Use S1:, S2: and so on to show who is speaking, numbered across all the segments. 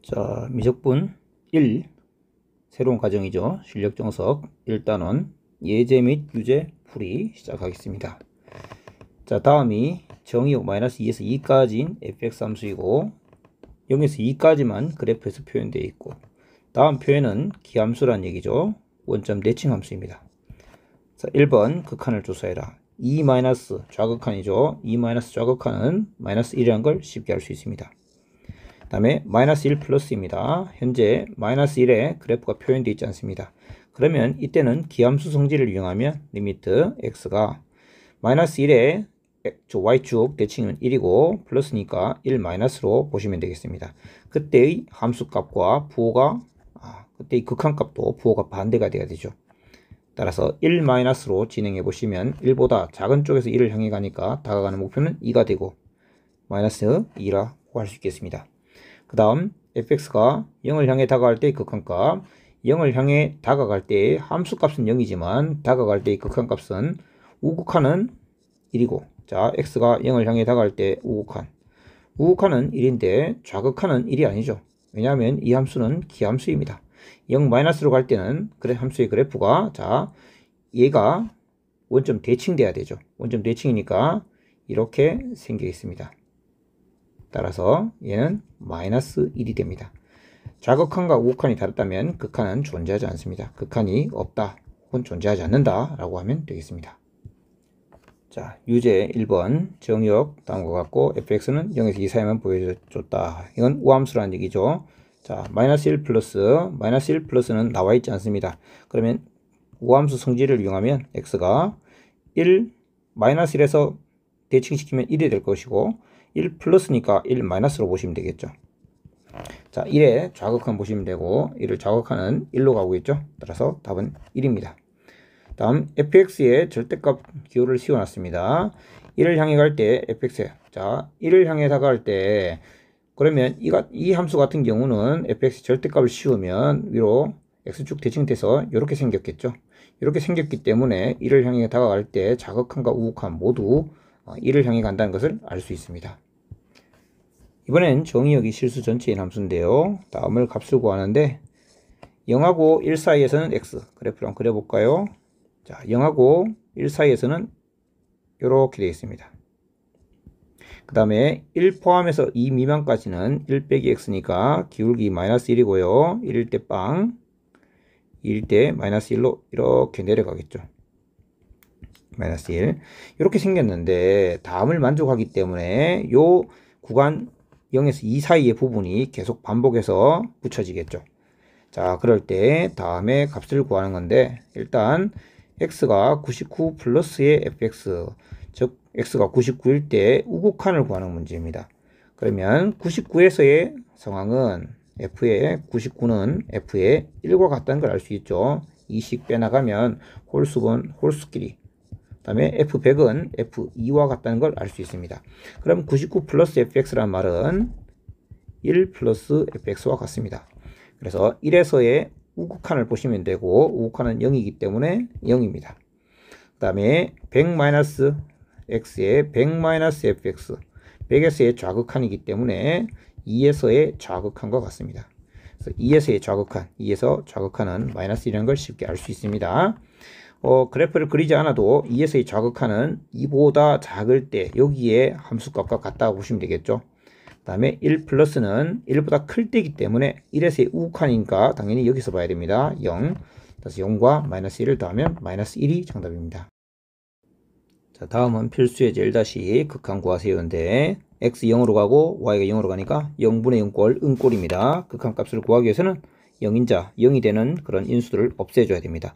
S1: 자, 미적분 1 새로운 과정이죠. 실력 정석 1단원 예제 및 유제 풀이 시작하겠습니다. 자, 다음이 정의역 -2에서 2까지인 fx 함수이고 0에서 2까지만 그래프에서 표현되어 있고, 다음 표현은 기함수란 얘기죠. 원점 내칭 함수입니다. 자, 1번 극한을 조사해라. 2 마이너스 좌극한이죠. 2 마이너스 좌극한은 -1이라는 걸 쉽게 알 수 있습니다. 그 다음에 -1 플러스입니다. 현재 -1에 그래프가 표현되어 있지 않습니다. 그러면 이때는 기함수 성질을 이용하면 리미트 x가 -1에 y축 대칭은 1이고 플러스니까 1 마이너스로 보시면 되겠습니다. 그때의 함수값과 부호가 그때의 극한값도 부호가 반대가 돼야 되죠. 따라서 1 마이너스로 진행해 보시면 1보다 작은 쪽에서 1을 향해 가니까 다가가는 목표는 2가 되고 마이너스 2라고 할 수 있겠습니다. 그 다음 fx가 0을 향해 다가갈 때의 극한값, 0을 향해 다가갈 때의 함수값은 0이지만 다가갈 때의 극한값은 우극한은 1이고, 자, x가 0을 향해 다가갈 때 우극한은 1인데 좌극한은 1이 아니죠. 왜냐하면 이 함수는 기함수입니다. 0 마이너스로 갈 때는 함수의 그래프가, 자, 얘가 원점 대칭돼야 되죠. 원점 대칭이니까 이렇게 생기겠습니다. 따라서 얘는 -1이 됩니다. 좌극한과 우극한이 다르다면 극한은 존재하지 않습니다. 극한이 없다 혹은 존재하지 않는다 라고 하면 되겠습니다. 자, 유제 1번 정의역 다음과 같고 fx는 0에서 2 사이만 보여줬다. 이건 우함수라는 얘기죠. 자, -1 플러스는 나와 있지 않습니다. 그러면 우함수 성질을 이용하면 x가 1에서 대칭시키면 1이 될 것이고 1 플러스니까 1 마이너스로 보시면 되겠죠. 자, 1에 좌극한 보시면 되고 1을 좌극하는 1로 가고 있죠. 따라서 답은 1입니다. 다음 fx의 절대값 기호를 씌워놨습니다. 1을 향해 갈 때 fx, 자, 1을 향해 다가갈 때 그러면 이 함수 같은 경우는 fx 절대값을 씌우면 위로 x축 대칭돼서 이렇게 생겼겠죠. 이렇게 생겼기 때문에 1을 향해 다가갈 때 좌극한과 우극한 모두 1을 향해 간다는 것을 알 수 있습니다. 이번엔 정의역이 실수 전체인 함수인데요. 다음을 값을 구하는데 0하고 1 사이에서는 x, 그래프를 한번 그려볼까요? 자, 0하고 1 사이에서는 이렇게 되어 있습니다. 그 다음에 1 포함해서 2 미만까지는 1 빼기 x니까 기울기 -1이고요. 1일 때 빵, 2일 때 -1로 이렇게 내려가겠죠. -1 이렇게 생겼는데 다음을 만족하기 때문에 요 구간 0에서 2 사이의 부분이 계속 반복해서 붙여지겠죠. 자, 그럴 때 다음에 값을 구하는 건데 일단 x가 99 플러스의 fx, 즉 x가 99일 때 우극한을 구하는 문제입니다. 그러면 99에서의 상황은 f의 99는 f의 1과 같다는 걸 알 수 있죠. 2씩 빼나가면 홀수분 홀수끼리, 그 다음에 f100은 f2와 같다는 걸 알 수 있습니다. 그럼 99 플러스 fx란 말은 1 플러스 fx와 같습니다. 그래서 1에서의 우극한을 보시면 되고 우극한은 0이기 때문에 0입니다. 그 다음에 100 x의 100 fx, 100에서의 좌극한이기 때문에 2에서의 좌극한과 같습니다. 그래서 2에서 좌극한은 -1이라는 걸 쉽게 알 수 있습니다. 그래프를 그리지 않아도 2에서의 좌극한은 2보다 작을 때 여기에 함수값과 같다고 보시면 되겠죠. 그 다음에 1 플러스는 1보다 클 때이기 때문에 1에서의 우극한이니까 당연히 여기서 봐야 됩니다. 0. 그래서 0과 -1을 더하면 -1이 정답입니다. 자, 다음은 필수의 제 1- 극한 구하세요인데 x 0으로 가고 y가 0으로 가니까 0분의 0꼴 은꼴입니다. 극한값을 구하기 위해서는 0인자 0이 되는 그런 인수들을 없애줘야 됩니다.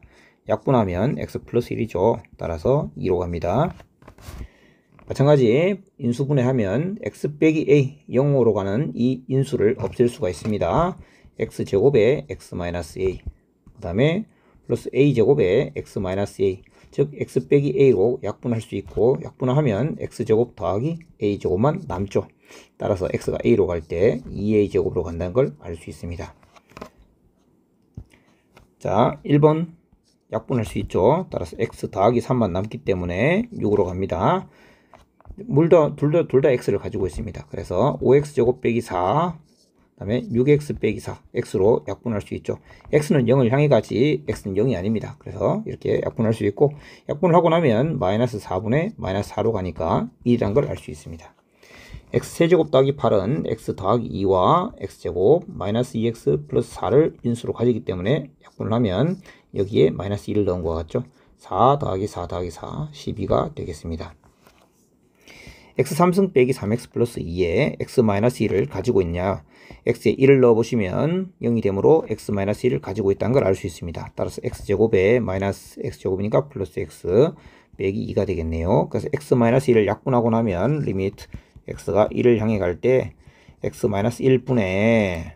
S1: 약분하면 x 플러스 1이죠. 따라서 2로 갑니다. 마찬가지 인수분해하면 x 빼기 a 0으로 가는 이 인수를 없앨 수가 있습니다. x제곱에 x 마이너스 a, 그 다음에 플러스 a제곱에 x 마이너스 a, 즉 x 빼기 a로 약분할 수 있고 약분하면 x제곱 더하기 a제곱만 남죠. 따라서 x가 a로 갈 때 2a제곱으로 간다는 걸 알 수 있습니다. 자, 1번 약분할 수 있죠. 따라서 x 더하기 3만 남기 때문에 6으로 갑니다. 둘 다 x를 가지고 있습니다. 그래서 5x제곱 빼기 4 다음에 6x 빼기 4, x로 약분할 수 있죠. x는 0을 향해 가지 x는 0이 아닙니다. 그래서 이렇게 약분할 수 있고, 약분을 하고 나면 마이너스 4분의 마이너스 4로 가니까 1이란 걸 알 수 있습니다. x세제곱 더하기 8은 x 더하기 2와 x제곱 마이너스 2x 플러스 4를 인수로 가지기 때문에 약분을 하면 여기에 마이너스 1을 넣은 것 같죠. 4 더하기 4 더하기 4, 12가 되겠습니다. x3승 빼기 3x 플러스 2에 x 마이너스 1을 가지고 있냐, x에 1을 넣어보시면 0이 되므로 x 마이너스 1을 가지고 있다는 걸 알 수 있습니다. 따라서 x제곱에 마이너스 x제곱이니까 플러스 x 빼기 2가 되겠네요. 그래서 x 마이너스 1을 약분하고 나면 리미트 x가 1을 향해 갈 때 x 마이너스 1분의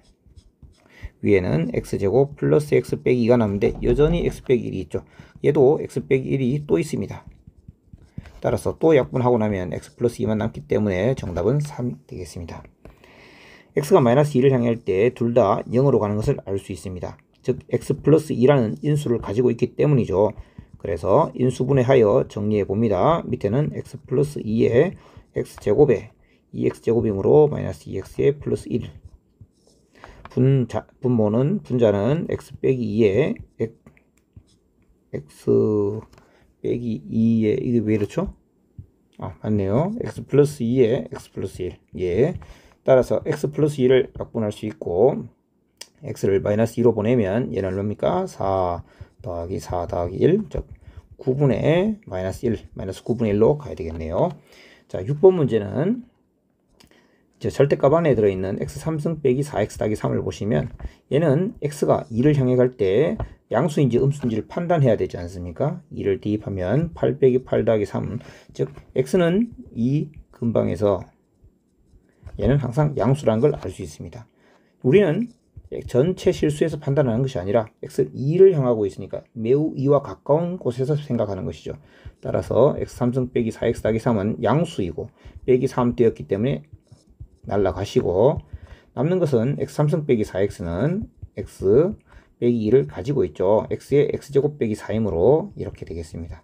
S1: 위에는 x제곱 플러스 x 빼기 2가 남는데 여전히 x 빼기 1이 있죠. 얘도 x 빼기 1이 또 있습니다. 따라서 또 약분하고 나면 x 플러스 2만 남기 때문에 정답은 3 되겠습니다. x가 마이너스 2를 향할 때 둘 다 0으로 가는 것을 알 수 있습니다. 즉 x 플러스 2라는 인수를 가지고 있기 때문이죠. 그래서 인수분해하여 정리해 봅니다. 밑에는 x 플러스 2에 x제곱에 2x제곱이므로 마이너스 2x에 플러스 1. 분자는 x 빼기 2에 x 빼기 2에 이게 왜 이렇죠? 아, 맞네요. x 플러스 2에 x 플러스 1. 예. 따라서 x 플러스 2를 약분할 수 있고, x를 마이너스 2로 보내면 얘는 얼마입니까? 4 더하기 4 더하기 1, 즉 9분의 마이너스 1, 마이너스 9분의 1로 가야 되겠네요. 자, 6번 문제는 절대값 안에 들어있는 x3승 빼기 4x 더하기 3을 보시면 얘는 x가 2를 향해 갈 때 양수인지 음수인지를 판단해야 되지 않습니까? 2를 대입하면 8 빼기 8 더하기 3, 즉 x는 2 근방에서 얘는 항상 양수라는 걸 알 수 있습니다. 우리는 전체 실수에서 판단하는 것이 아니라 x 2를 향하고 있으니까 매우 2와 가까운 곳에서 생각하는 것이죠. 따라서 x3승 빼기 4x 더하기 3은 양수이고 빼기 3 되었기 때문에 날라가시고, 남는 것은 x3승 빼기 4x는 x 빼기 2를 가지고 있죠. x의 x제곱 빼기 4이므로 이렇게 되겠습니다.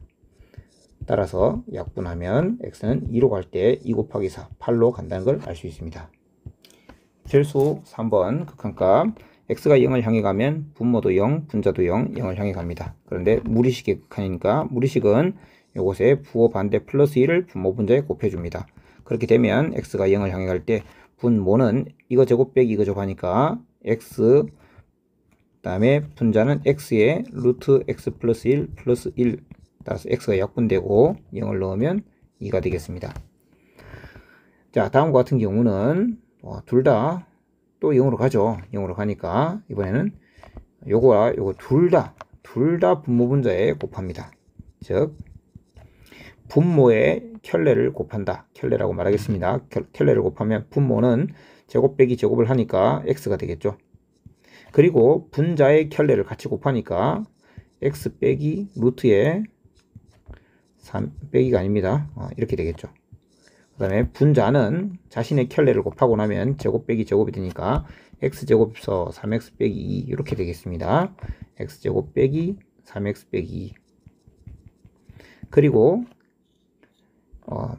S1: 따라서 약분하면 x는 2로 갈 때 2 곱하기 4, 8로 간다는 걸 알 수 있습니다. 실수 3번 극한값, x가 0을 향해 가면 분모도 0, 분자도 0, 0을 향해 갑니다. 그런데 무리식의 극한이니까 무리식은 이곳에 부호 반대 플러스 1을 분모 분자에 곱해줍니다. 그렇게 되면 x가 0을 향해 갈 때 분모는 이거 제곱 빼기 이거 제곱 하니까 x, 그 다음에 분자는 x에 루트 x 플러스 1 플러스 1, 따라서 x가 약분되고 0을 넣으면 2가 되겠습니다. 자, 다음과 같은 경우는 둘 다 또 0으로 가죠. 0으로 가니까 이번에는 요거와 요거 둘 다 분모 분자에 곱합니다. 즉 분모의 켤레를 곱한다. 켤레라고 말하겠습니다. 켤레를 곱하면 분모는 제곱 빼기 제곱을 하니까 x가 되겠죠. 그리고 분자의 켤레를 같이 곱하니까 x 빼기 루트에 3 빼기가 아닙니다. 이렇게 되겠죠. 그 다음에 분자는 자신의 켤레를 곱하고 나면 제곱 빼기 제곱이 되니까 x제곱에서 3x 빼기 2 이렇게 되겠습니다. x제곱 빼기 3x 빼기 2. 그리고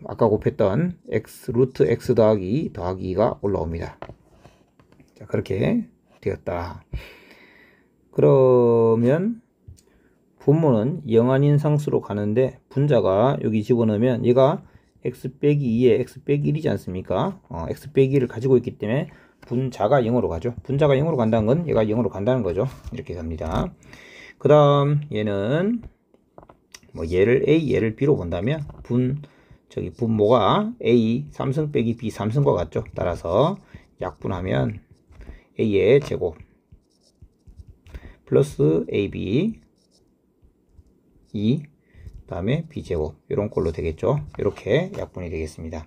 S1: 아까 곱했던 x 루트 x 더하기 2가 올라옵니다. 자, 그렇게 되었다. 그러면 분모는 0 아닌 상수로 가는데 분자가 여기 집어넣으면 얘가 x 빼기 2에 x 빼기 1이지 않습니까? x 빼기 1을 가지고 있기 때문에 분자가 0으로 가죠. 분자가 0으로 간다는 건 얘가 0으로 간다는 거죠. 이렇게 갑니다. 그 다음 얘는 얘를 A, 얘를 B로 본다면 분모가 A 3승 빼기 B 3승과 같죠. 따라서 약분하면 A의 제곱 플러스 AB 2, 그 다음에 B제곱 이런 꼴로 되겠죠. 이렇게 약분이 되겠습니다.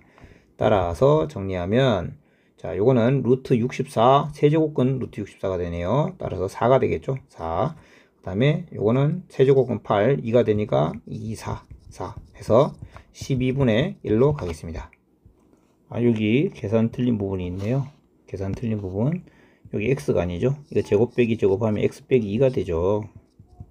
S1: 따라서 정리하면, 자, 요거는 루트 64 세제곱근 루트 64가 되네요. 따라서 4가 되겠죠. 4. 그 다음에 요거는 세제곱근 8, 2가 되니까 2, 4 해서 12분의 1로 가겠습니다. 여기 계산 틀린 부분이 있네요. 계산 틀린 부분, 여기 x가 아니죠. 이거 제곱 빼기 제곱하면 x 빼기 2가 되죠.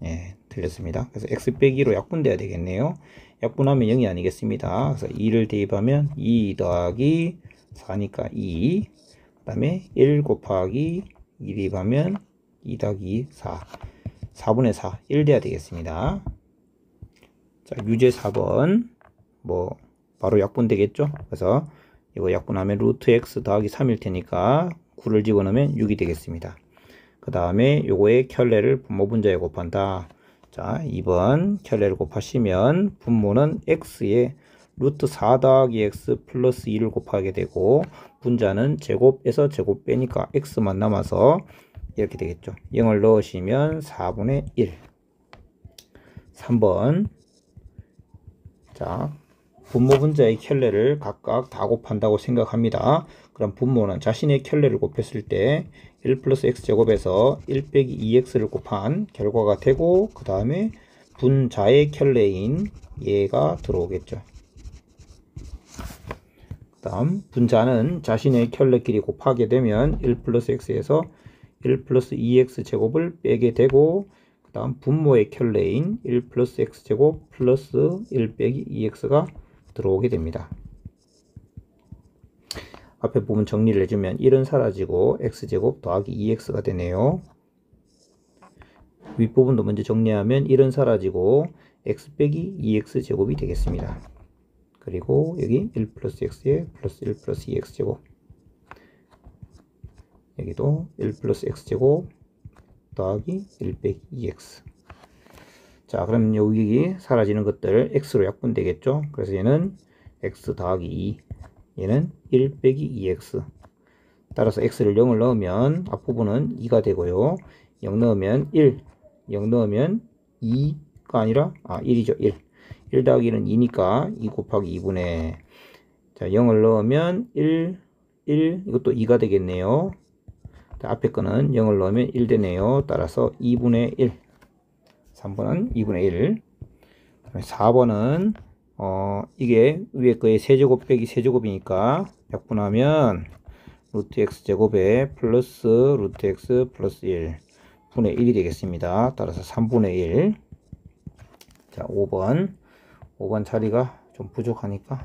S1: 예, 틀렸습니다. 그래서 x 빼기로 약분돼야 되겠네요. 약분하면 0이 아니겠습니다. 그래서 2를 대입하면 2 더하기 4니까 2, 그 다음에 1 곱하기 2 대입하면 2 더하기 4 4분의 4 1 돼야 되겠습니다. 자, 유제 4번 뭐 바로 약분 되겠죠. 그래서 이거 약분하면 루트 x 더하기 3일 테니까 9를 집어넣으면 6이 되겠습니다. 그 다음에 요거의 켤레를 분모 분자에 곱한다. 자, 2번 켤레를 곱하시면 분모는 x에 루트 4 더하기 x 플러스 2를 곱하게 되고 분자는 제곱에서 제곱 빼니까 x만 남아서 이렇게 되겠죠. 0을 넣으시면 4분의 1. 3번 자, 분모 분자의 켤레를 각각 다 곱한다고 생각합니다. 그럼 분모는 자신의 켤레를 곱했을 때 1 플러스 x제곱에서 1 빼기 2x를 곱한 결과가 되고 그 다음에 분자의 켤레인 얘가 들어오겠죠. 그 다음 분자는 자신의 켤레끼리 곱하게 되면 1 플러스 x에서 1 플러스 2x 제곱을 빼게 되고 그 다음 분모의 켤레인 1 플러스 x제곱 플러스 1 빼기 2x가 들어오게 됩니다. 앞에 부분 정리를 해주면 1은 사라지고 x제곱 더하기 2x가 되네요. 윗부분도 먼저 정리하면 1은 사라지고 x 빼기 2x 제곱이 되겠습니다. 그리고 여기 1 플러스 x에 플러스 1 플러스 2x 제곱, 여기도 1 플러스 x제곱 더하기 1 빼기 2x. 자, 그럼 여기 사라지는 것들 x로 약분되겠죠. 그래서 얘는 x 더하기 2, 얘는 1 빼기 2x. 따라서 x를 0을 넣으면 앞부분은 2가 되고요. 0 넣으면 1, 0 넣으면 2가 아니라 1이죠. 1 더하기 1은 2니까 2 곱하기 2분의, 자, 0을 넣으면 1, 이것도 2가 되겠네요. 앞에 거는 0을 넣으면 1 되네요. 따라서 2분의 1. 3번은 2분의 1. 4번은 이게 위에 거의 세제곱 빼기 세제곱이니까 약분하면 루트 x제곱에 플러스 루트 x 플러스 1 분의 1이 되겠습니다. 따라서 3분의 1. 자, 5번 자리가 좀 부족하니까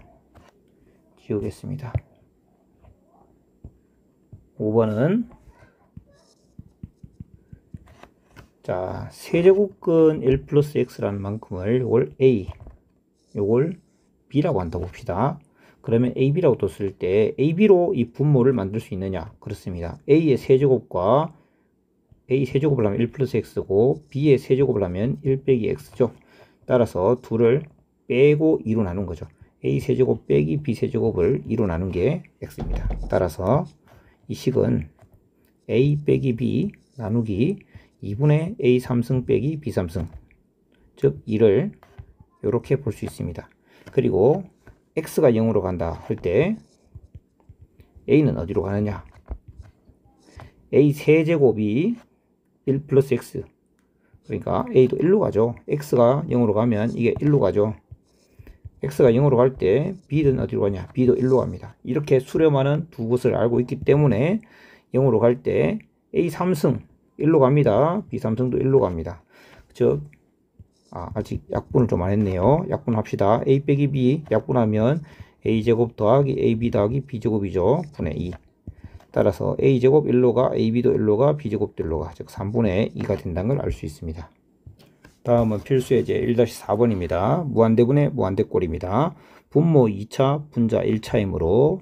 S1: 지우겠습니다. 5번은 자, 세제곱근 1 플러스 x라는 만큼을 요걸 a, 요걸 b라고 한다 봅시다. 그러면 ab라고 뒀을 때 ab로 이 분모를 만들 수 있느냐? 그렇습니다. a의 세제곱과 a 세제곱을 하면 1 플러스 x고 b의 세제곱을 하면 1 빼기 x죠. 따라서 둘을 빼고 2로 나눈 거죠. a 세제곱 빼기 b 세제곱을 2로 나눈 게 x입니다. 따라서 이 식은 a 빼기 b 나누기 2분의 a 3승 빼기 b 3승, 즉 2를 이렇게 볼 수 있습니다. 그리고 x가 0으로 간다 할 때 a는 어디로 가느냐? a 세제곱이 1 플러스 x, 그러니까 a도 1로 가죠. x가 0으로 가면 이게 1로 가죠. x가 0으로 갈 때 b는 어디로 가냐? b도 1로 갑니다. 이렇게 수렴하는 두 것을 알고 있기 때문에 0으로 갈 때 a 3승 1로 갑니다. b 3승도 1로 갑니다. 즉 아직 약분을 좀 안 했네요. 약분합시다. a 빼기 b 약분하면 a제곱 더하기 ab 더하기 b제곱이죠. 분의 2. 따라서 a제곱 1로 가, ab도 1로 가, b제곱도 1로 가. 즉 3분의 2가 된다는 걸 알 수 있습니다. 다음은 필수예제 1-4번입니다. 무한대분의 무한대꼴입니다. 분모 2차, 분자 1차이므로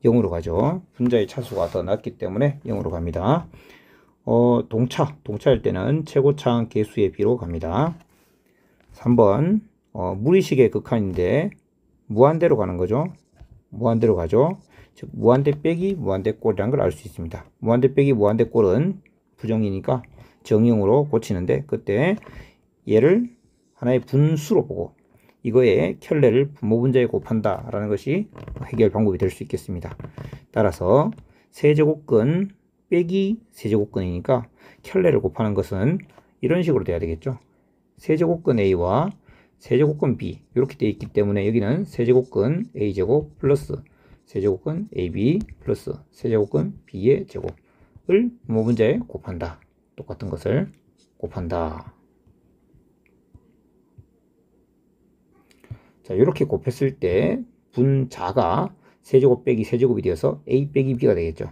S1: 0으로 가죠. 분자의 차수가 더 낮기 때문에 0으로 갑니다. 동차일 때는 최고차항 계수의 비로 갑니다. 3번 무리식의 극한인데 무한대로 가는 거죠. 무한대로 가죠. 즉 무한대 빼기 무한대꼴이라는 걸 알 수 있습니다. 무한대 빼기 무한대꼴은 부정이니까 정형으로 고치는데 그때 얘를 하나의 분수로 보고 이거의 켤레를 분모 분자에 곱한다 라는 것이 해결 방법이 될 수 있겠습니다. 따라서 세제곱근 빼기 세제곱근이니까 켤레를 곱하는 것은 이런 식으로 돼야 되겠죠. 세제곱근 a와 세제곱근 b 이렇게 되어 있기 때문에 여기는 세제곱근 a제곱 플러스 세제곱근 ab 플러스 세제곱근 b의 제곱을 분모 분자에 곱한다. 똑같은 것을 곱한다. 자, 이렇게 곱했을 때 분자가 세제곱 빼기 세제곱이 되어서 a 빼기 b가 되겠죠.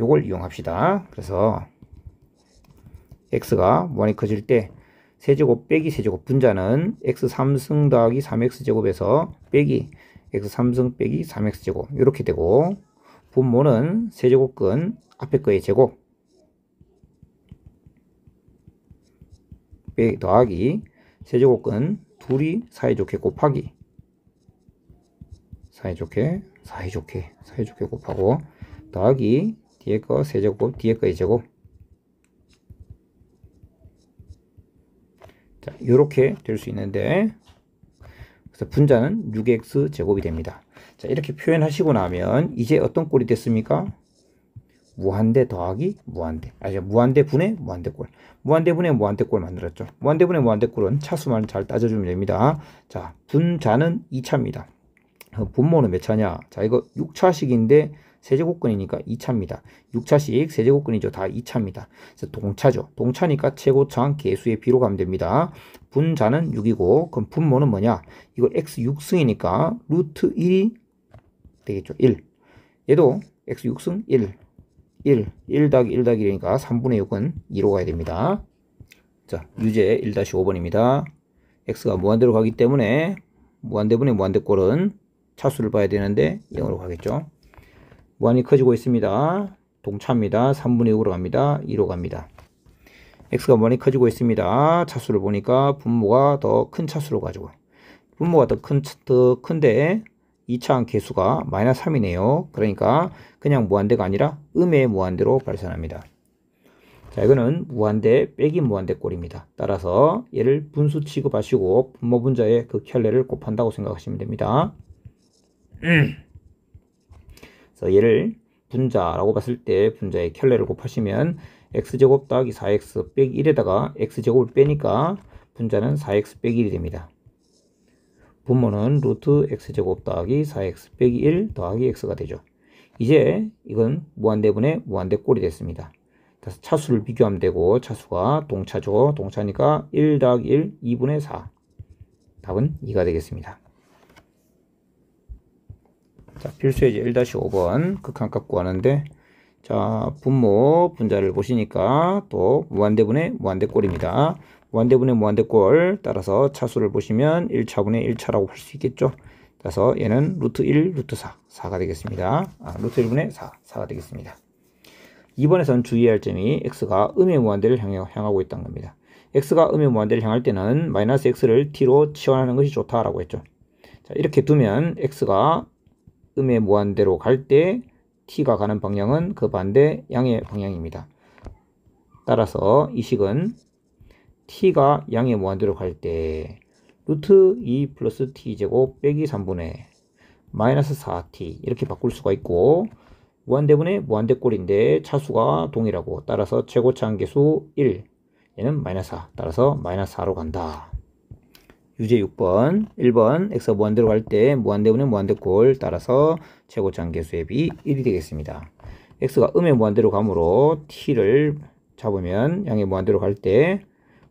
S1: 요걸 이용합시다. 그래서 x가 무한히 커질 때 세제곱 빼기 세제곱 분자는 x 3승 더하기 3x제곱에서 빼기 x 3승 빼기 3x제곱 이렇게 되고, 분모는 세제곱근 앞에 거의 제곱 빼기 더하기 세제곱근 둘이 사이좋게 곱하기 사이좋게 곱하고 더하기 뒤에 거 세제곱 뒤에 거의 제곱. 자, 이렇게 될 수 있는데, 그래서 분자는 6x 제곱이 됩니다. 자, 이렇게 표현하시고 나면 이제 어떤 꼴이 됐습니까? 무한대 더하기 무한대. 무한대 분의 무한대꼴. 무한대 분의 무한대꼴 만들었죠. 무한대 분의 무한대꼴은 차수만 잘 따져주면 됩니다. 자, 분자는 2차입니다. 분모는 몇 차냐? 자, 이거 6차식인데 세제곱근이니까 2차입니다. 6차식 세제곱근이죠. 다 2차입니다. 그래서 동차죠. 동차니까 최고차항 계수의 b로 가면 됩니다. 분자는 6이고, 그럼 분모는 뭐냐? 이거 x 6승이니까 루트 1이 되겠죠. 1. 얘도 x 6승 1 더하기 1 더하기 1이니까 3분의 6은 2로 가야 됩니다. 자, 유제 1-5번입니다. x가 무한대로 가기 때문에 무한대분의 무한대꼴은 차수를 봐야 되는데 0으로 가겠죠. 무한히 커지고 있습니다. 동차입니다. 3분의 6으로 갑니다. 2로 갑니다. x가 무한히 커지고 있습니다. 차수를 보니까 분모가 더 큰 차수로 가지고, 분모가 더 큰데 2차항 계수가 마이너스 3이네요. 그러니까 그냥 무한대가 아니라 음의 무한대로 발산합니다. 자, 이거는 무한대 빼기 무한대 꼴입니다. 따라서 얘를 분수 취급하시고 분모 분자의 극혈례를 곱한다고 생각하시면 됩니다. 그래서 얘를 분자라고 봤을 때 분자의 켤레를 곱하시면 x제곱 더하기 4x 빼기 1에다가 x제곱을 빼니까 분자는 4x 빼기 1이 됩니다. 분모는 루트 x제곱 더하기 4x 빼기 1 더하기 x가 되죠. 이제 이건 무한대분의 무한대꼴이 됐습니다. 그래서 차수를 비교하면 되고, 차수가 동차죠. 동차니까 1 더하기 1 2분의 4. 답은 2가 되겠습니다. 자, 필수예제 1-5번 극한값 구하는데, 자, 분모 분자를 보시니까 또 무한대분의 무한대꼴입니다. 무한대분의 무한대꼴 따라서 차수를 보시면 1차분의 1차라고 할 수 있겠죠. 따라서 얘는 루트 1, 루트 4, 4가 되겠습니다. 루트 1분의 4, 4가 되겠습니다. 2번에서는 주의해야 할 점이 x가 음의 무한대를 향하고 있다는 겁니다. x가 음의 무한대를 향할 때는 마이너스 x를 t로 치환하는 것이 좋다라고 했죠. 자, 이렇게 두면 x가 음의 무한대로 갈 때 t가 가는 방향은 그 반대 양의 방향입니다. 따라서 이 식은 t가 양의 무한대로 갈 때 루트 2 플러스 t제곱 빼기 3분의 마이너스 4t 이렇게 바꿀 수가 있고, 무한대분의 무한대꼴인데 차수가 동일하고, 따라서 최고차항 계수 1, 얘는 마이너스 4, 따라서 마이너스 4로 간다. 유제 6번, 1번 x가 무한대로 갈 때 무한대분의 무한대꼴 따라서 최고차항 계수의 b 1이 되겠습니다. x가 음의 무한대로 가므로 t를 잡으면 양의 무한대로 갈 때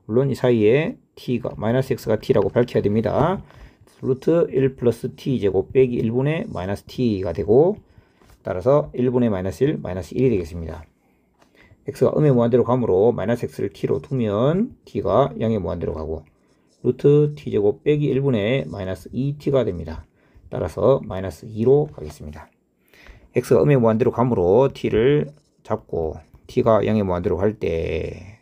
S1: 물론 이 사이에 t가 마이너스 x가 t라고 밝혀야 됩니다. 루트 1 플러스 t제곱 빼기 1분의 마이너스 t가 되고, 따라서 1분의 마이너스 1 마이너스 1이 되겠습니다. x가 음의 무한대로 가므로 마이너스 x를 t로 두면 t가 양의 무한대로 가고, 루트 t제곱 빼기 1분의 마이너스 2t가 됩니다. 따라서 마이너스 2로 가겠습니다. x가 음의 무한대로 가므로 t를 잡고 t가 양의 무한대로 갈 때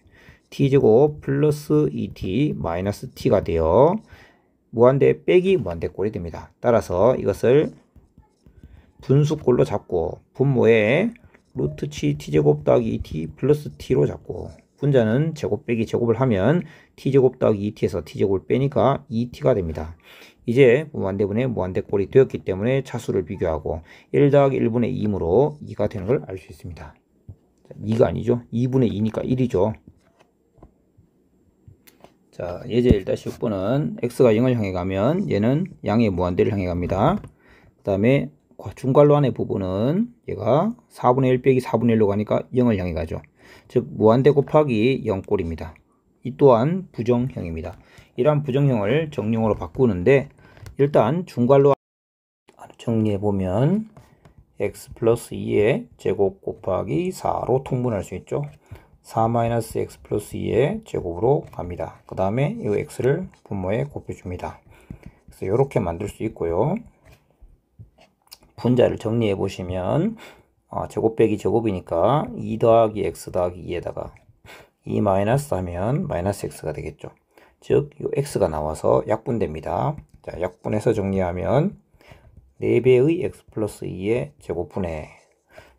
S1: t제곱 플러스 2t 마이너스 t가 되어 무한대 빼기 무한대꼴이 됩니다. 따라서 이것을 분수꼴로 잡고 분모에 루트 t제곱 더하기 2t 플러스 t로 잡고, 분자는 제곱 빼기 제곱을 하면 t제곱 더하기 2t에서 t제곱을 빼니까 2t가 됩니다. 이제 무한대분의 무한대꼴이 되었기 때문에 차수를 비교하고 1 더하기 1분의 2이므로 2가 되는 걸 알 수 있습니다. 2가 아니죠. 2분의 2니까 1이죠. 자, 예제 1-6번은 x가 0을 향해 가면 얘는 양의 무한대를 향해 갑니다. 그 다음에 중괄호 안의 부분은 얘가 4분의 1 빼기 4분의 1로 가니까 0을 향해 가죠. 즉 무한대 곱하기 0꼴입니다. 이 또한 부정형입니다. 이러한 부정형을 정령으로 바꾸는데 일단 중괄호 정리해보면 x 플러스 2의 제곱 곱하기 4로 통분할 수 있죠. 4-x 플러스 2의 제곱으로 갑니다. 그 다음에 이 x를 분모에 곱해줍니다. 그래서 이렇게 만들 수 있고요. 분자를 정리해 보시면 제곱 빼기 제곱이니까 2 더하기 x 더하기 2에다가 2 마이너스 하면 마이너스 x가 되겠죠. 즉 이 x가 나와서 약분됩니다. 자, 약분해서 정리하면 4배의 x 플러스 2의 제곱분의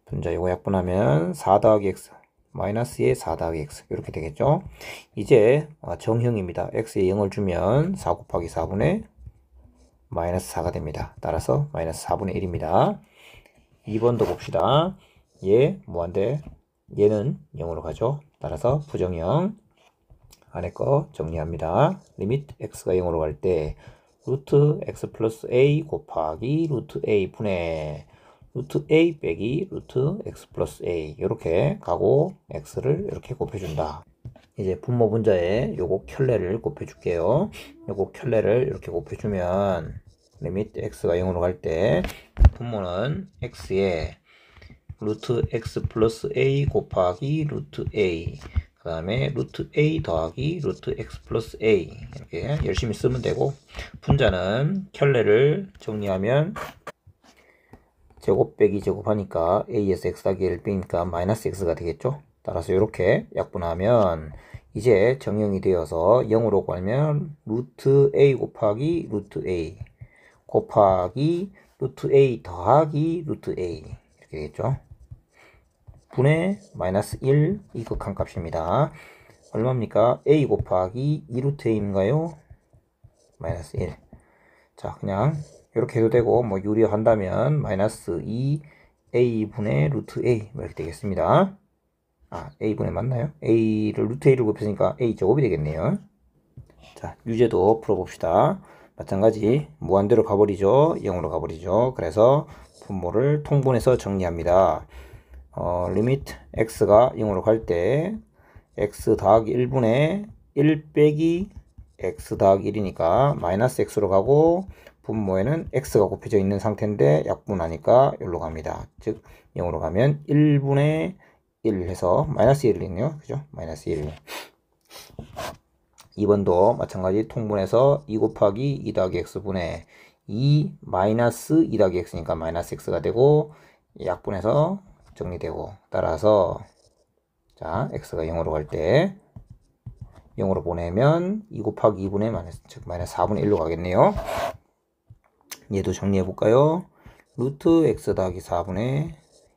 S1: 분자 이거 약분하면 4 더하기 x 마이너스의 4 더하기 x 이렇게 되겠죠. 이제 정형입니다. x에 0을 주면 4 곱하기 4분의 마이너스 4가 됩니다. 따라서 마이너스 4분의 1입니다. 2번도 봅시다. 얘 무한대, 얘는 0으로 가죠. 따라서 부정형. 안에 거 정리합니다. 리밋 x가 0으로 갈 때 루트 x 플러스 a 곱하기 루트 a 분의 루트 a 빼기 루트 x 플러스 a 이렇게 가고 x를 이렇게 곱해준다. 이제 분모 분자에 요거 켤레를 곱해줄게요. 요거 켤레를 이렇게 곱해주면 리밋 x가 0으로 갈 때 분모는 x에 루트 x 플러스 a 곱하기 루트 a 그 다음에 루트 a 더하기 루트 x 플러스 a 이렇게 열심히 쓰면 되고, 분자는 켤레를 정리하면 제곱 빼기 제곱하니까 a에서 x 더하기 1 빼니까 마이너스 x가 되겠죠. 따라서 이렇게 약분하면 이제 정형이 되어서 0으로 가면 루트 a 곱하기 루트 a 곱하기 루트 a 더하기 루트 a 이렇게 되겠죠. 분의 마이너스 1 이 극한값입니다. 얼마입니까? a 곱하기 2루트 a인가요? 마이너스 1. 자, 그냥 이렇게 해도 되고 뭐 유리한다면 마이너스 2a분의 루트 a 이렇게 되겠습니다. a분의 맞나요? a를 루트 a를 곱했으니까 a 제곱이 되겠네요. 자, 유제도 풀어봅시다. 마찬가지 무한대로 가버리죠. 0으로 가버리죠. 그래서 분모를 통분해서 정리합니다. 리밋 x가 0으로 갈 때 x 더하기 1분의 1 빼기 x 더하기 1이니까 마이너스 x로 가고, 분모에는 x가 곱해져 있는 상태인데 약분하니까 여기로 갑니다. 즉 0으로 가면 1분의 1 해서 마이너스 1을 있네요. 그죠? 마이너스 1. 2번도 마찬가지 통분해서 2 곱하기 2 더하기 x분의 2 마이너스 2 더하기 x니까 마이너스 x가 되고, 약분해서 정리되고, 따라서 자 x가 0으로 갈 때 0으로 보내면 2 곱하기 2분의 마이너스, 즉 마이너스 4분의 1로 가겠네요. 얘도 정리해 볼까요? 루트 x 더하기 4분의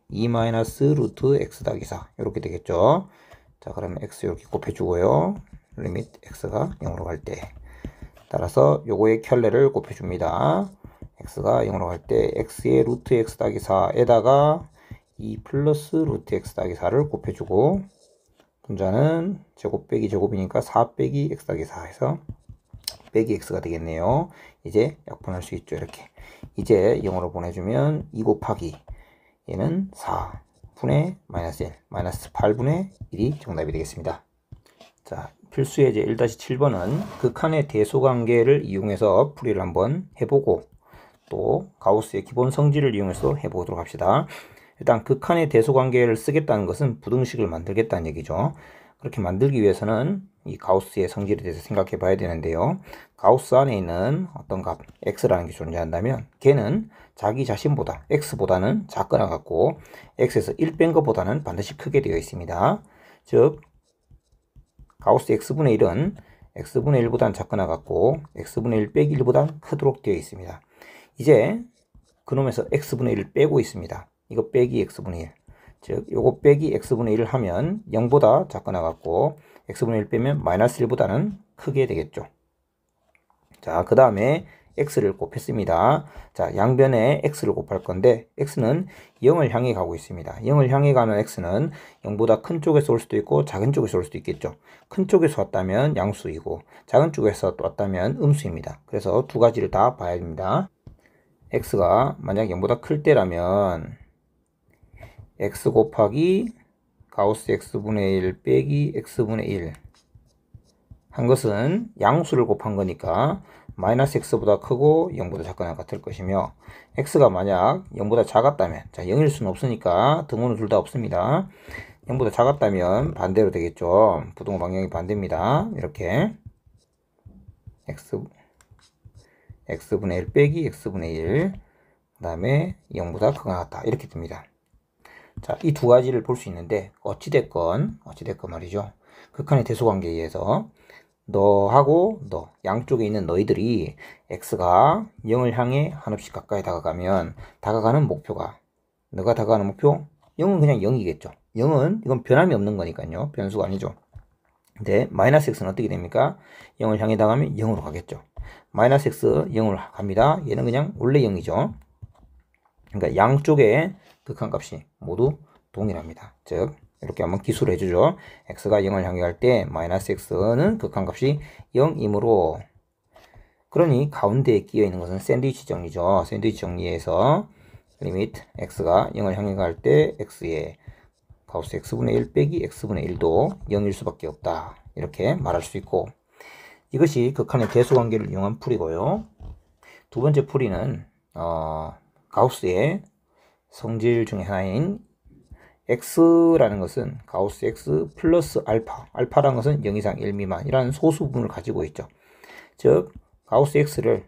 S1: 2 마이너스 루트 x 더하기 4 이렇게 되겠죠. 자, 그러면 x 이렇게 곱해주고요. 리밋 x가 0으로 갈 때 따라서 요거의 켤레를 곱해줍니다. x가 0으로 갈 때 x의 루트 x 더하기 4에다가 2 플러스 루트 x 더하기 4를 곱해주고, 분자는 제곱 빼기 제곱이니까 4 빼기 x 더하기 4 해서 빼기 x가 되겠네요. 이제 약분할 수 있죠. 이렇게 이제 0으로 보내주면 2 곱하기 얘는 4분의 마이너스 1 마이너스 8분의 1이 정답이 되겠습니다. 자, 필수 예제 1-7번은 극한의 대소관계를 이용해서 풀이를 한번 해보고 또 가우스의 기본 성질을 이용해서 해보도록 합시다. 일단 극한의 대소관계를 쓰겠다는 것은 부등식을 만들겠다는 얘기죠. 그렇게 만들기 위해서는 이 가우스의 성질에 대해서 생각해 봐야 되는데요. 가우스 안에 있는 어떤 값 x라는 게 존재한다면 걔는 자기 자신보다 x보다는 작거나 같고 x에서 1 뺀 것보다는 반드시 크게 되어 있습니다. 즉 가우스 x분의 1은 x분의 1보다는 작거나 같고 x분의 1 빼기 1보다는 크도록 되어 있습니다. 이제 그놈에서 x분의 1을 빼고 있습니다. 이거 빼기 x분의 1. 즉 요거 빼기 x분의 1을 하면 0보다 작거나 같고 x분의 1 빼면 마이너스 1보다는 크게 되겠죠. 자, 그 다음에 x를 곱했습니다. 자, 양변에 x를 곱할 건데 x는 0을 향해 가고 있습니다. 0을 향해 가는 x는 0보다 큰 쪽에서 올 수도 있고 작은 쪽에서 올 수도 있겠죠. 큰 쪽에서 왔다면 양수이고 작은 쪽에서 왔다면 음수입니다. 그래서 두 가지를 다 봐야 됩니다. x가 만약 0보다 클 때라면 x 곱하기 가우스 x분의 1 빼기 x분의 1 한 것은 양수를 곱한 거니까 마이너스 x보다 크고 0보다 작거나 같을 것이며 x가 만약 0보다 작았다면, 자 0일 수는 없으니까 등호는 둘 다 없습니다. 0보다 작았다면 반대로 되겠죠. 부등호 방향이 반대입니다. 이렇게 x분의 1 빼기 x분의 1, 그 다음에 0보다 크거나 같다, 이렇게 됩니다. 자, 이 두 가지를 볼 수 있는데 어찌됐건 말이죠. 극한의 대소관계에 의해서 너하고 너, 양쪽에 있는 너희들이 x가 0을 향해 한없이 가까이 다가가면 다가가는 목표가, 너가 다가가는 목표 0은 그냥 0이겠죠. 0은 이건 변함이 없는 거니까요. 변수가 아니죠. 근데 마이너스 x는 어떻게 됩니까? 0을 향해 다가가면 0으로 가겠죠. 마이너스 x 0으로 갑니다. 얘는 그냥 원래 0이죠. 그러니까 양쪽의 극한값이 모두 동일합니다. 즉 이렇게 한번 기술을 해주죠. x가 0을 향해 갈 때 마이너스 x는 극한값이 0이므로, 그러니 가운데에 끼어 있는 것은 샌드위치 정리죠. 샌드위치 정리에서 리미트 x가 0을 향해 갈 때 x의 가우스 x분의 1 빼기 x분의 1도 0일 수밖에 없다, 이렇게 말할 수 있고, 이것이 극한의 대소관계를 이용한 풀이고요. 두 번째 풀이는 가우스의 성질 중에 하나인 x라는 것은 가우스 x 플러스 알파, 알파라는 것은 0 이상 1 미만이라는 소수분을 가지고 있죠. 즉 가우스 x를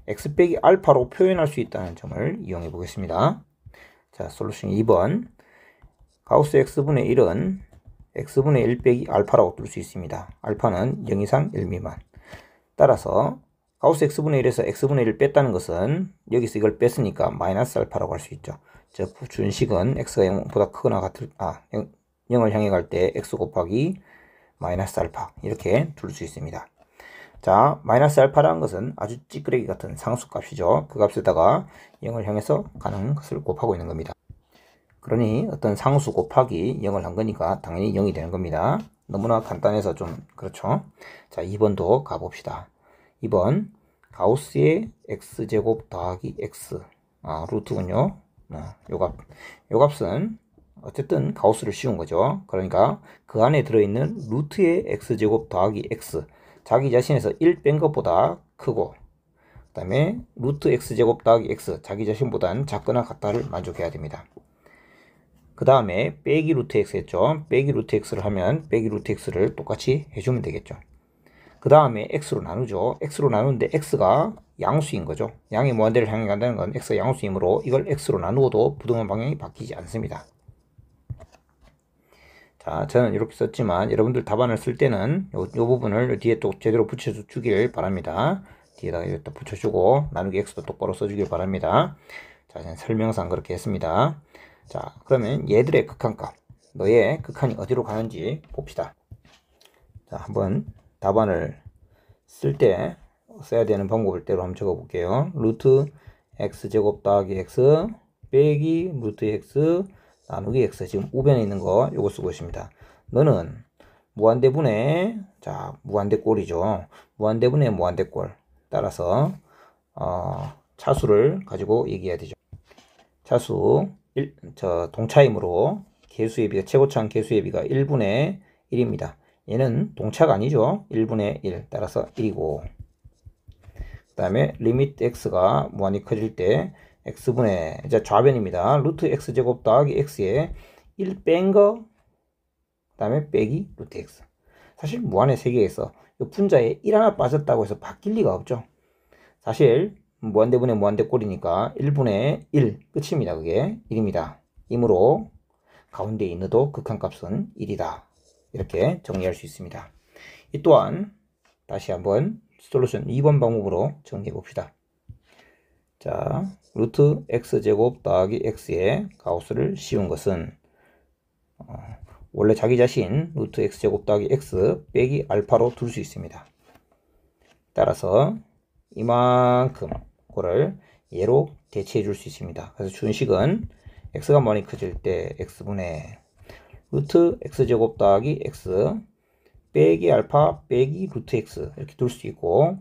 S1: x 빼기 알파로 표현할 수 있다는 점을 이용해 보겠습니다. 자, 솔루션 2번, 가우스 x분의 1은 x분의 1 빼기 알파라고 뜰 수 있습니다. 알파는 0 이상 1 미만. 따라서 가우스 x분의 1에서 x분의 1을 뺐다는 것은 여기서 이걸 뺐으니까 마이너스 알파라고 할 수 있죠. 즉 준식은 x가 0보다 크거나 같을 0을 향해 갈 때 x 곱하기 마이너스 알파, 이렇게 둘 수 있습니다. 자, 마이너스 알파라는 것은 아주 찌끄레기 같은 상수값이죠. 그 값에다가 0을 향해서 가는 것을 곱하고 있는 겁니다. 그러니 어떤 상수 곱하기 0을 한 거니까 당연히 0이 되는 겁니다. 너무나 간단해서 좀 그렇죠. 자, 2번도 가봅시다. 2번, 가우스의 x제곱 더하기 x, 루트군요. 요 값은 어쨌든 가우스를 씌운 거죠. 그러니까 그 안에 들어있는 루트의 x제곱 더하기 x, 자기 자신에서 1 뺀 것보다 크고, 그 다음에 루트 x제곱 더하기 x, 자기 자신보다는 작거나 같다를 만족해야 됩니다. 그 다음에 빼기 루트 x 했죠. 빼기 루트 x를 하면 빼기 루트 x를 똑같이 해주면 되겠죠. 그 다음에 x로 나누죠. x로 나누는데 x가 양수인 거죠. 양의 무한대를 향해 간다는 건 x가 양수이므로 이걸 x로 나누어도 부등호 방향이 바뀌지 않습니다. 자, 저는 이렇게 썼지만 여러분들 답안을 쓸 때는 요 부분을 뒤에 또 제대로 붙여주길 바랍니다. 뒤에다가 이렇게 붙여주고 나누기 x도 똑바로 써주길 바랍니다. 자, 저는 설명상 그렇게 했습니다. 자, 그러면 얘들의 극한값, 너의 극한이 어디로 가는지 봅시다. 자, 한번 답안을 쓸 때 써야 되는 방법을 대로 한번 적어 볼게요. 루트 x제곱 더하기 x 빼기 루트 x 나누기 x, 지금 우변에 있는 거 요거 쓰고 있습니다. 너는 무한대분의, 자, 무한대꼴이죠. 무한대분의 무한대꼴, 따라서 차수를 가지고 얘기해야 되죠. 차수 동차이므로 개수의 비가, 최고차항 개수의 비가 1분의 1입니다. 얘는 동차가 아니죠. 1분의 1, 따라서 1이고, 그 다음에 리미트 x가 무한히 커질 때 x분의, 이제 좌변입니다. 루트 x제곱 더하기 x에 1 뺀 거, 그 다음에 빼기 루트 x. 사실 무한의 세계에서 이 분자에 1 하나 빠졌다고 해서 바뀔 리가 없죠. 사실 무한대분의 무한대꼴이니까 1분의 1 끝입니다. 그게 1입니다. 이므로 가운데에 있는도 극한값은 1이다. 이렇게 정리할 수 있습니다. 이 또한 다시 한번 솔루션 2번 방법으로 정리해 봅시다. 자, 루트 x제곱 더하기 x에 가우스를 씌운 것은 원래 자기 자신 루트 x제곱 더하기 x 빼기 알파로 둘 수 있습니다. 따라서 이만큼 그거를 얘로 대체해 줄 수 있습니다. 그래서 준식은 x가 많이 커질 때 x분의 루트 x제곱 더하기 x 빼기 알파 빼기 루트 x, 이렇게 둘 수 있고,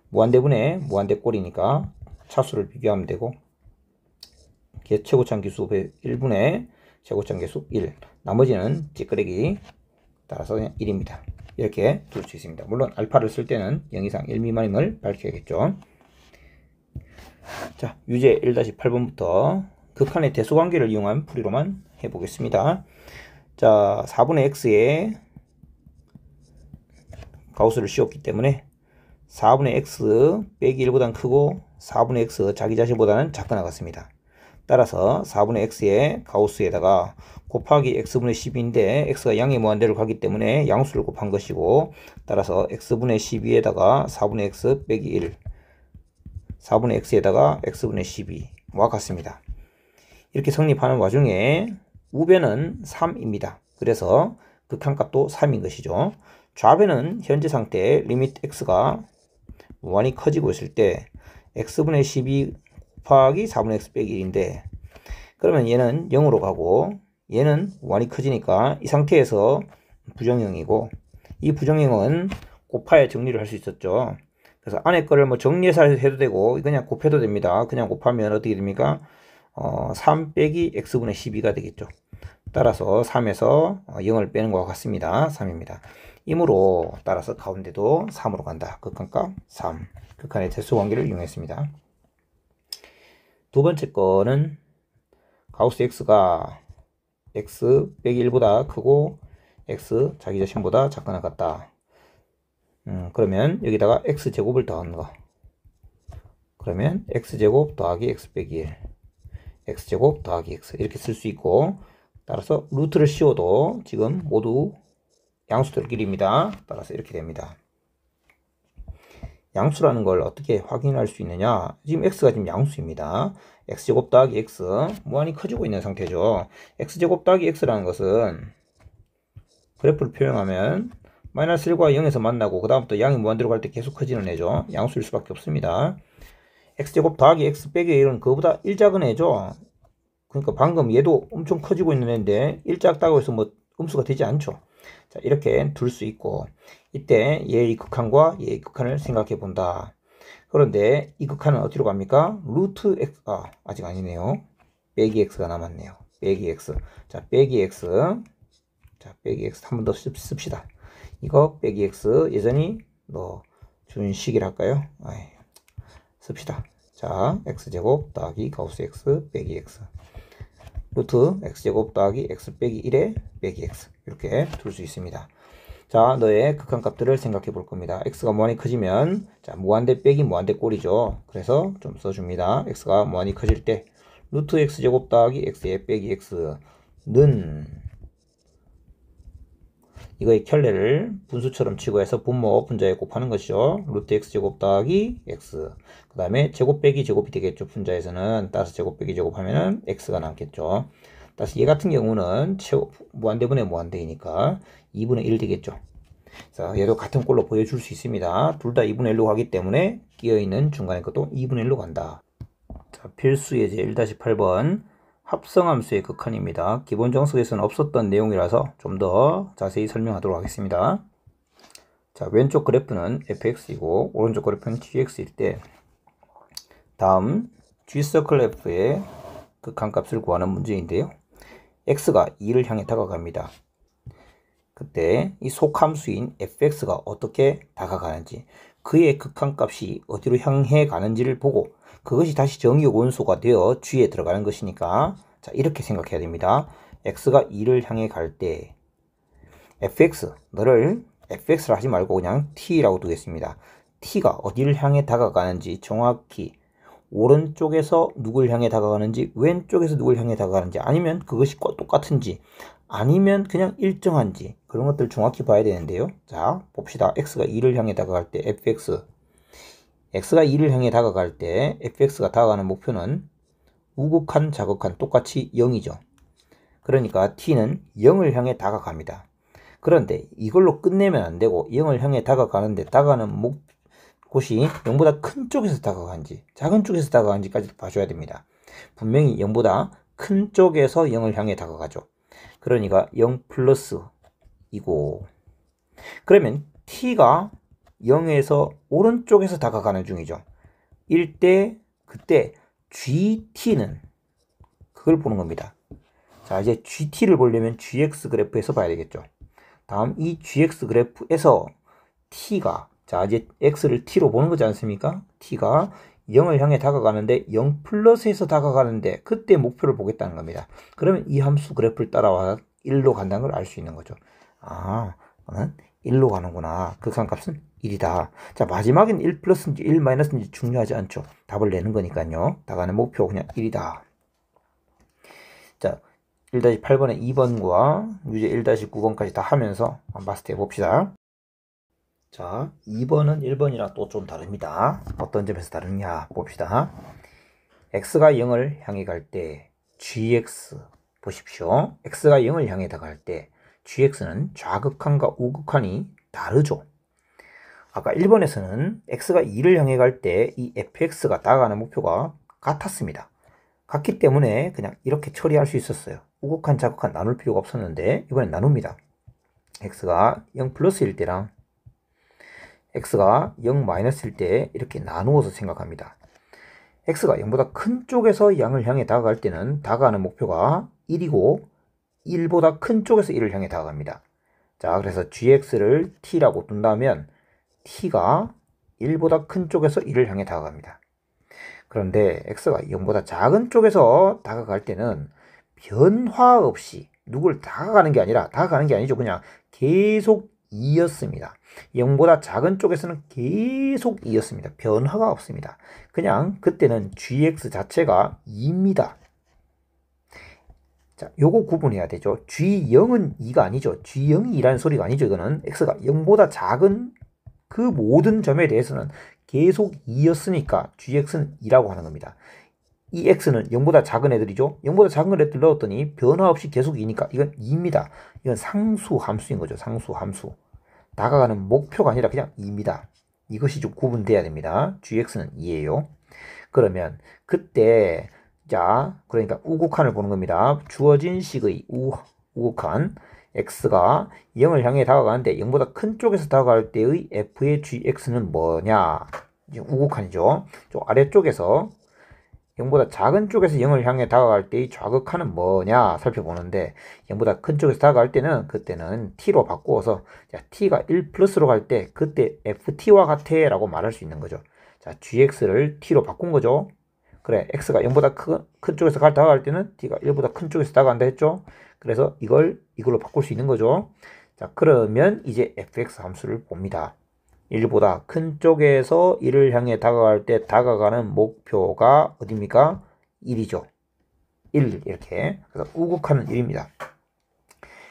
S1: 무한대분의 무한대꼴이니까 차수를 비교하면 되고, 최고차항 개수 1분의 최고차항 개수 1, 나머지는 찌끄레기, 따라서 그냥 1입니다. 이렇게 둘 수 있습니다. 물론 알파를 쓸 때는 0 이상 1 미만임을 밝혀야겠죠. 자, 유제 1-8번부터 극한의 대수관계를 이용한 풀이로만 해보겠습니다. 자, 4분의 x에 가우스를 씌웠기 때문에 4분의 x 빼기 1보다는 크고 4분의 x 자기 자신보다는 작거나 같습니다. 따라서 4분의 x에 가우스에다가 곱하기 x분의 12인데 x가 양의 무한대로 가기 때문에 양수를 곱한 것이고, 따라서 x분의 12에다가 4분의 x 빼기 1, 4분의 x에다가 x분의 12와 같습니다. 이렇게 성립하는 와중에 우변은 3입니다. 그래서 극한값도 3인 것이죠. 좌변은 현재 상태 리미트 x가 무한히 커지고 있을 때 x분의 12 곱하기 4분의 x 빼기 1인데, 그러면 얘는 0으로 가고 얘는 무한히 커지니까 이 상태에서 부정형이고, 이 부정형은 곱하여 정리를 할 수 있었죠. 그래서 안에 거를 뭐 정리해서 해도 되고 그냥 곱해도 됩니다. 그냥 곱하면 어떻게 됩니까? 3 빼기 x분의 12가 되겠죠. 따라서 3에서 0을 빼는 것과 같습니다. 3입니다. 이므로 따라서 가운데도 3으로 간다. 극한값 3. 극한의 대수관계를 이용했습니다. 두 번째 거는 가우스 x가 x 빼기 1보다 크고 x 자기 자신보다 작거나 같다. 그러면 여기다가 x제곱을 더하는 거. 그러면 x제곱 더하기 x 빼기 1, x제곱 더하기 x 이렇게 쓸 수 있고, 따라서 루트를 씌워도 지금 모두 양수들끼리입니다. 따라서 이렇게 됩니다. 양수라는 걸 어떻게 확인할 수 있느냐? 지금 x가 지금 양수입니다. x제곱 더하기 x 무한히 커지고 있는 상태죠. x제곱 더하기 x라는 것은 그래프를 표현하면 마이너스 1과 0에서 만나고 그 다음부터 양이 무한대로 갈 때 계속 커지는 애죠. 양수일 수밖에 없습니다. x제곱 더하기 x 빼기 1은 그거보다 1작은 애죠. 그러니까 방금 얘도 엄청 커지고 있는 애인데 1작다고 해서 뭐 음수가 되지 않죠. 자, 이렇게 둘 수 있고, 이때 얘의 극한과 얘의 극한을 생각해 본다. 그런데 이 극한은 어디로 갑니까? 루트 x, 아직 아니네요. 빼기 x가 남았네요. 빼기 x. 자, 빼기 x. 자, 빼기 x 한 번 더 씁시다. 이거 빼기 x 예전히 준 식이라 할까요? 씁시다. 자, x제곱 더하기 가우스 x 빼기 x. 루트 x제곱 더하기 x 빼기 1에 빼기 x. 이렇게 둘 수 있습니다. 자, 너의 극한값들을 생각해 볼 겁니다. x가 무한히 커지면, 자, 무한대 빼기 무한대 꼴이죠. 그래서 좀 써줍니다. x가 무한히 커질 때 루트 x제곱 더하기 x에 빼기 x는 이거의 켤레를 분수처럼 치고 해서 분모 분자에 곱하는 것이죠. 루트 x제곱 더하기 x. 그 다음에 제곱 빼기 제곱이 되겠죠. 분자에서는. 따라서 제곱 빼기 제곱하면은 x가 남겠죠. 따라서 얘 같은 경우는 무한대분의 무한대이니까 2분의 1 되겠죠. 자, 얘도 같은 꼴로 보여줄 수 있습니다. 둘 다 2분의 1로 가기 때문에 끼어있는 중간에 것도 2분의 1로 간다. 자, 필수 예제 1-8번. 합성함수의 극한입니다. 기본 정석에서는 없었던 내용이라서 좀 더 자세히 설명하도록 하겠습니다. 자, 왼쪽 그래프는 fx이고 오른쪽 그래프는 gx일 때 다음 g서클 f의 극한값을 구하는 문제인데요. x가 2를 향해 다가갑니다. 그때 이 속함수인 fx가 어떻게 다가가는지, 그의 극한값이 어디로 향해 가는지를 보고 그것이 다시 정의의 원소가 되어 g에 들어가는 것이니까, 자, 이렇게 생각해야 됩니다. x가 2를 향해 갈 때 fx, 너를 fx를 하지 말고 그냥 t라고 두겠습니다. t가 어디를 향해 다가가는지 정확히, 오른쪽에서 누굴 향해 다가가는지, 왼쪽에서 누굴 향해 다가가는지, 아니면 그것이 똑같은지, 아니면 그냥 일정한지, 그런 것들 정확히 봐야 되는데요. 자, 봅시다. x가 2를 향해 다가갈 때 fx, x가 2를 향해 다가갈 때 fx가 다가가는 목표는 우극한, 자극한 똑같이 0이죠. 그러니까 t는 0을 향해 다가갑니다. 그런데 이걸로 끝내면 안 되고 0을 향해 다가가는데 다가가는 곳이 0보다 큰 쪽에서 다가가는지 작은 쪽에서 다가가는지까지 봐줘야 됩니다. 분명히 0보다 큰 쪽에서 0을 향해 다가가죠. 그러니까 0 플러스 이고, 그러면 t가 0에서 오른쪽에서 다가가는 중이죠. 그때 GT는 그걸 보는 겁니다. 자, 이제 GT를 보려면 GX 그래프에서 봐야 되겠죠. 다음 이 gx 그래프에서 t가, 자 이제 x를 t로 보는 거지 않습니까? t가 0을 향해 다가가는데 0 플러스에서 다가가는데 그때 목표를 보겠다는 겁니다. 그러면 이 함수 그래프를 따라와 1로 간다는 걸 알 수 있는 거죠. 아, 너는 1로 가는구나. 극한값은 1이다. 자, 마지막엔 1 플러스인지 1 마이너스인지 중요하지 않죠. 답을 내는 거니까요. 나가는 목표 그냥 1이다. 자, 1-8번에 2번과 유제 1-9번까지 다 하면서 마스터 해봅시다. 자, 2번은 1번이랑 또 좀 다릅니다. 어떤 점에서 다르냐 봅시다. x가 0을 향해 갈 때 gx 보십시오. x가 0을 향해 다가갈 때 gx는 좌극한과 우극한이 다르죠. 아까 1번에서는 x가 2를 향해 갈 때 이 fx가 다가가는 목표가 같았습니다. 같기 때문에 그냥 이렇게 처리할 수 있었어요. 우극한, 좌극한 나눌 필요가 없었는데 이번엔 나눕니다. x가 0 플러스일 때랑 x가 0 마이너스일 때 이렇게 나누어서 생각합니다. x가 0보다 큰 쪽에서 0을 향해 다가갈 때는 다가가는 목표가 1이고 1보다 큰 쪽에서 1을 향해 다가갑니다. 자, 그래서 gx를 t라고 둔다면 t가 1보다 큰 쪽에서 1을 향해 다가갑니다. 그런데 x가 0보다 작은 쪽에서 다가갈 때는 변화 없이 누굴 다가가는 게 아니라 다가가는 게 아니죠. 그냥 계속 2였습니다. 0보다 작은 쪽에서는 계속 2였습니다. 변화가 없습니다. 그냥 그때는 gx 자체가 2입니다. 자, 요거 구분해야 되죠. g0은 2가 아니죠. g0이 2라는 소리가 아니죠. 이거는 x가 0보다 작은 그 모든 점에 대해서는 계속 2였으니까 gx는 2라고 하는 겁니다. 이 x는 0보다 작은 애들이죠. 0보다 작은 애들 넣었더니 변화 없이 계속 2니까 이건 2입니다. 이건 상수 함수인 거죠. 상수 함수. 다가가는 목표가 아니라 그냥 2입니다. 이것이 좀 구분돼야 됩니다. gx는 2예요. 그러면 그때 자, 그러니까 우극한을 보는 겁니다. 주어진 식의 우극한 x가 0을 향해 다가가는데 0보다 큰 쪽에서 다가갈 때의 f의 gx는 뭐냐? 우극한이죠. 저 아래쪽에서 0보다 작은 쪽에서 0을 향해 다가갈 때의 좌극한은 뭐냐 살펴보는데 0보다 큰 쪽에서 다가갈 때는 그때는 t로 바꾸어서 자, t가 1 플러스로 갈 때 그때 ft와 같아 라고 말할 수 있는 거죠. 자, gx를 t로 바꾼 거죠. 그래, x가 0보다 큰 쪽에서 다가갈 때는 t가 1보다 큰 쪽에서 다가간다 했죠. 그래서 이걸로 바꿀 수 있는 거죠. 자, 그러면 이제 fx 함수를 봅니다. 1보다 큰 쪽에서 1을 향해 다가갈 때 다가가는 목표가 어디입니까? 1이죠. 1 이렇게. 그래서 우극한은 1입니다.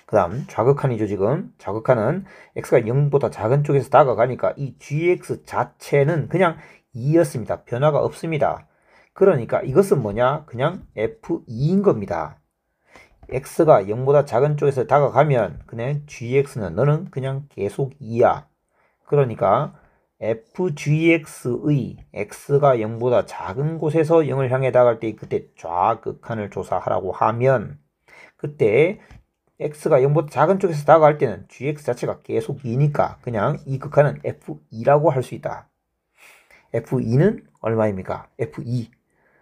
S1: 그 다음 좌극한이죠. 지금 좌극한은 x가 0보다 작은 쪽에서 다가가니까 이 gx 자체는 그냥 2였습니다. 변화가 없습니다. 그러니까 이것은 뭐냐? 그냥 f2인 겁니다. x가 0보다 작은 쪽에서 다가가면 그냥 gx는 너는 그냥 계속 2야. 그러니까 fgx의 x가 0보다 작은 곳에서 0을 향해 다가갈 때 그때 좌극한을 조사하라고 하면 그때 x가 0보다 작은 쪽에서 다가갈 때는 gx 자체가 계속 2니까 그냥 이 극한은 f2라고 할 수 있다. f2는 얼마입니까? f2.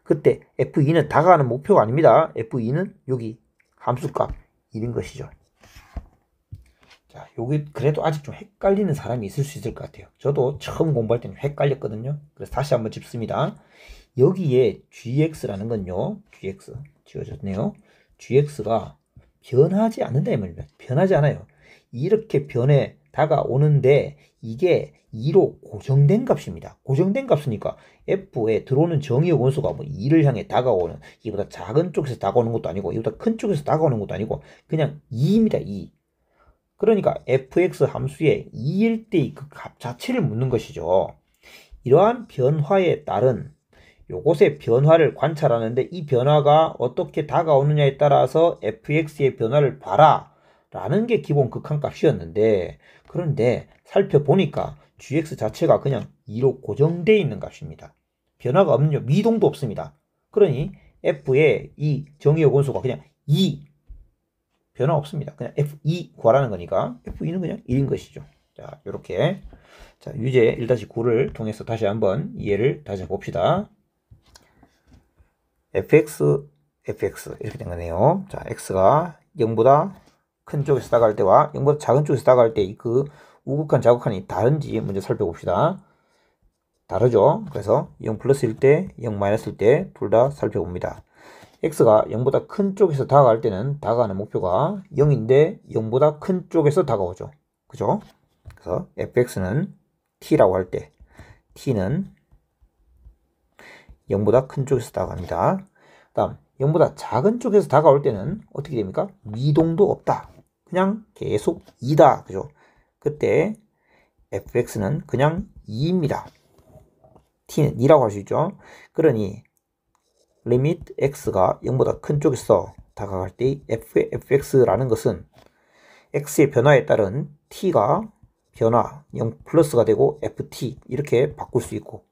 S1: 그때 f2는 다가가는 목표가 아닙니다. f2는 여기 함수값 1인 것이죠. 자, 요게 그래도 아직 좀 헷갈리는 사람이 있을 수 있을 것 같아요. 저도 처음 공부할 때는 헷갈렸거든요. 그래서 다시 한번 짚습니다. 여기에 gx라는 건요. gx 지워졌네요. gx가 변하지 않는다 이 말입니다. 변하지 않아요. 이렇게 변해 다가오는데 이게 2로 고정된 값입니다. 고정된 값이니까 f에 들어오는 정의의 원소가 뭐 2를 향해 다가오는 이보다 작은 쪽에서 다가오는 것도 아니고 이보다 큰 쪽에서 다가오는 것도 아니고 그냥 2입니다. 2. 그러니까 fx 함수에 2일 때의 그 값 자체를 묻는 것이죠. 이러한 변화에 따른 요것의 변화를 관찰하는데 이 변화가 어떻게 다가오느냐에 따라서 fx의 변화를 봐라 라는 게 기본 극한값이었는데 그런데 살펴보니까 gx 자체가 그냥 2로 고정되어 있는 값입니다. 변화가 없는요. 미동도 없습니다. 그러니 f의 이 정의의 원소가 그냥 2 변화 없습니다. 그냥 f2 구하라는 거니까 f2는 그냥 1인 것이죠. 자, 요렇게 자, 유제 1-9를 통해서 다시 한번 이해를 다시 봅시다. fx 이렇게 된 거네요. 자, x가 0보다 큰 쪽에서 다가갈 때와 0보다 작은 쪽에서 다가갈 때 그 우극한 좌극한이 다른지 먼저 살펴봅시다. 다르죠? 그래서 0 플러스일 때, 0 마이너스일 때 둘 다 살펴봅니다. x가 0보다 큰 쪽에서 다가갈 때는 다가가는 목표가 0인데 0보다 큰 쪽에서 다가오죠. 그죠? 그래서 fx는 t라고 할 때 t는 0보다 큰 쪽에서 다가갑니다. 다음 0보다 작은 쪽에서 다가올 때는 어떻게 됩니까? 미동도 없다. 그냥 계속 2다. 그죠? 그때 fx는 그냥 2입니다. t는 2라고 할 수 있죠. 그러니 리미트 x가 0보다 큰 쪽에서 다가갈 때 fx라는 것은 x의 변화에 따른 t가 변화 0 플러스가 되고 ft 이렇게 바꿀 수 있고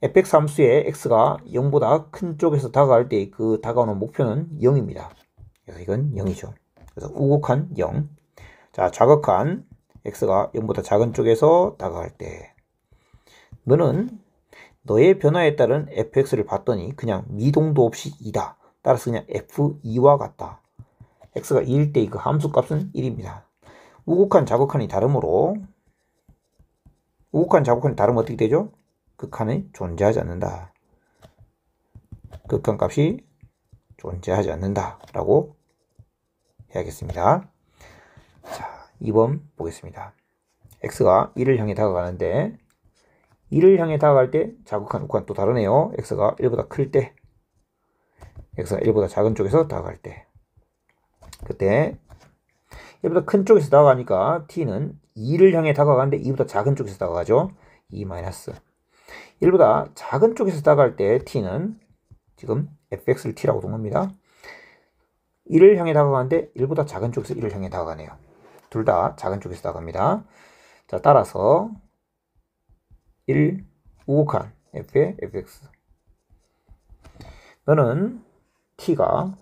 S1: fx 함수의 x가 0보다 큰 쪽에서 다가갈 때 그 다가오는 목표는 0입니다. 그래서 이건 0이죠. 그래서 우극한 0. 자, 좌극한 x가 0보다 작은 쪽에서 다가갈 때 너는 너의 변화에 따른 fx를 봤더니 그냥 미동도 없이 2다. 따라서 그냥 f2와 같다. x가 2일 때 그 함수 값은 1입니다. 우극한 좌극한이 다르므로 우극한 좌극한이 다르면 어떻게 되죠? 극한이 존재하지 않는다. 극한 값이 존재하지 않는다 라고 해야겠습니다. 자, 2번 보겠습니다. x가 1을 향해 다가가는데 1을 향해 다가갈 때 좌극한 우극한 또 다르네요. x가 1보다 클 때 x가 1보다 작은 쪽에서 다가갈 때 그때 1보다 큰 쪽에서 다가가니까 t는 2를 향해 다가가는데 2보다 작은 쪽에서 다가가죠. 2 마이너스 1보다 작은 쪽에서 다가갈 때 t는 지금 fx를 t라고 둔 겁니다. 1을 향해 다가가는데 1보다 작은 쪽에서 1을 향해 다가가네요. 둘 다 작은 쪽에서 다가갑니다. 자, 따라서 1 우극한 f의 fx 너는 t가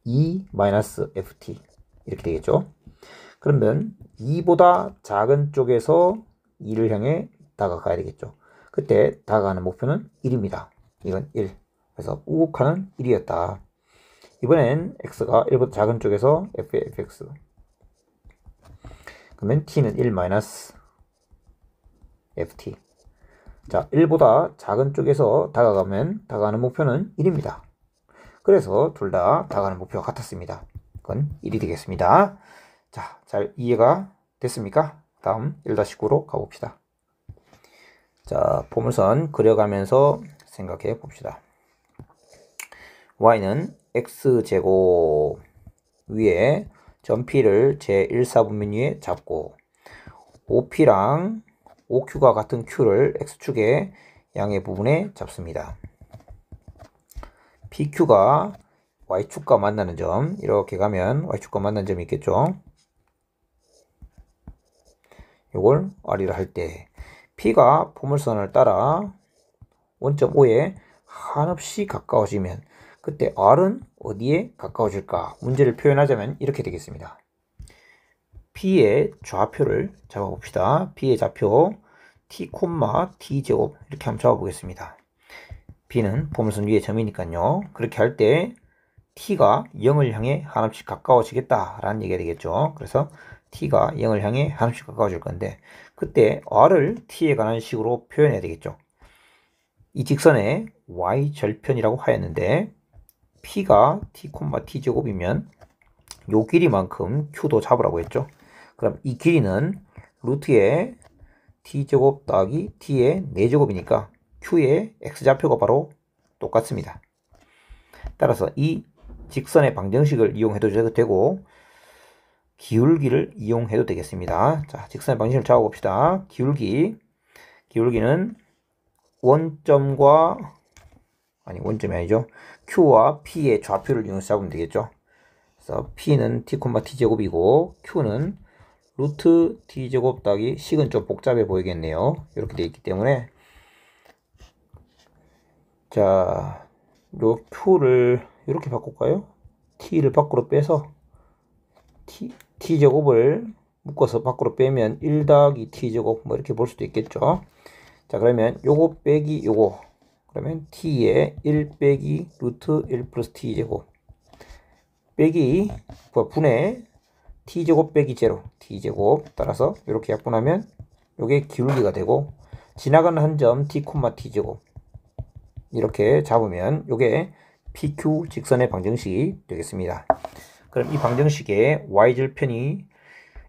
S1: 2 마이너스 ft 이렇게 되겠죠. 그러면 2보다 작은 쪽에서 2를 향해 다가가야 되겠죠. 그때 다가가는 목표는 1입니다. 이건 1. 그래서 우극한은 1이었다. 이번엔 x가 1보다 작은 쪽에서 f의 fx 그러면 t는 1 마이너스 ft. 자, 1보다 작은 쪽에서 다가가면 다가가는 목표는 1입니다. 그래서 둘 다 다가가는 목표가 같았습니다. 그건 1이 되겠습니다. 자, 잘 이해가 됐습니까? 다음 1-9로 가봅시다. 자, 포물선 그려가면서 생각해 봅시다. y는 x제곱 위에 점 P를 제1사분면 위에 잡고 OP랑 OQ가 같은 Q를 X축의 양의 부분에 잡습니다. PQ가 Y축과 만나는 점, 이렇게 가면 Y축과 만나는 점이 있겠죠. 이걸 R이라 할 때 P가 포물선을 따라 원점 O에 한없이 가까워지면 그때 R은 어디에 가까워질까? 문제를 표현하자면 이렇게 되겠습니다. P의 좌표를 잡아봅시다. P의 좌표 T, T제곱 이렇게 한번 잡아보겠습니다. B는 포물선 위에 점이니까요. 그렇게 할 때 T가 0을 향해 한없이 가까워지겠다라는 얘기가 되겠죠. 그래서 T가 0을 향해 한없이 가까워질 건데 그때 R을 T에 관한 식으로 표현해야 되겠죠. 이 직선의 Y절편이라고 하였는데 P가 T, T제곱이면 요 길이만큼 Q도 잡으라고 했죠. 그럼 이 길이는 루트의 T제곱 더하기 T의 4제곱이니까 Q의 X좌표가 바로 똑같습니다. 따라서 이 직선의 방정식을 이용해도 되고 기울기를 이용해도 되겠습니다. 자, 직선의 방정식을 잡아봅시다. 기울기는 원점이 아니죠. Q와 P의 좌표를 이용해서 잡으면 되겠죠. 그래서 P는 T, T제곱이고 Q는 루트 T제곱 더하기 식은 좀 복잡해 보이겠네요. 이렇게 되어 있기 때문에 자, 요 Q를 이렇게 바꿀까요? T를 밖으로 빼서 T제곱을 묶어서 밖으로 빼면 1 더하기 T제곱 뭐 이렇게 볼 수도 있겠죠. 자, 그러면 요거 빼기 요거 그러면 T에 1 빼기 루트 1 플러스 T제곱 빼기 분의 t제곱 빼기 제로 t제곱 따라서 이렇게 약분하면 요게 기울기가 되고 지나가는 한 점 t, t제곱 이렇게 잡으면 요게 PQ 직선의 방정식이 되겠습니다. 그럼 이 방정식에 y절편이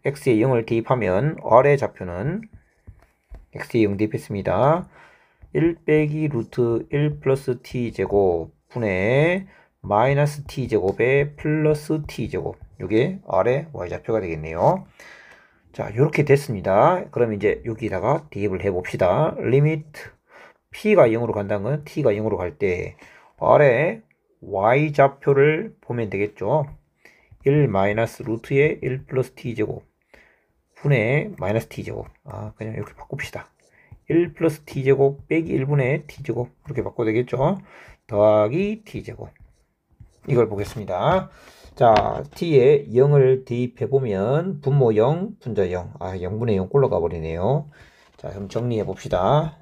S1: x에 0을 대입하면 R의 좌표는 x에 0 대입했습니다. 1 빼기 루트 1 플러스 t제곱 분의 마이너스 t제곱에 플러스 t제곱 요게 R의 y좌표가 되겠네요. 자, 이렇게 됐습니다. 그럼 이제 여기다가 대입을 해봅시다. 리미트 p가 0으로 간다는 건 t가 0으로 갈 때 R의 y좌표를 보면 되겠죠. 1 마이너스 루트에 1 플러스 t제곱 분의 마이너스 t제곱 그냥 이렇게 바꿉시다. 1 플러스 t제곱 빼기 1분의 t제곱 이렇게 바꿔도 되겠죠. 더하기 t제곱 이걸 보겠습니다. 자, t에 0을 대입해보면 분모 0, 분자 0 0분의 0 꼴로 가버리네요. 자, 그럼 정리해봅시다.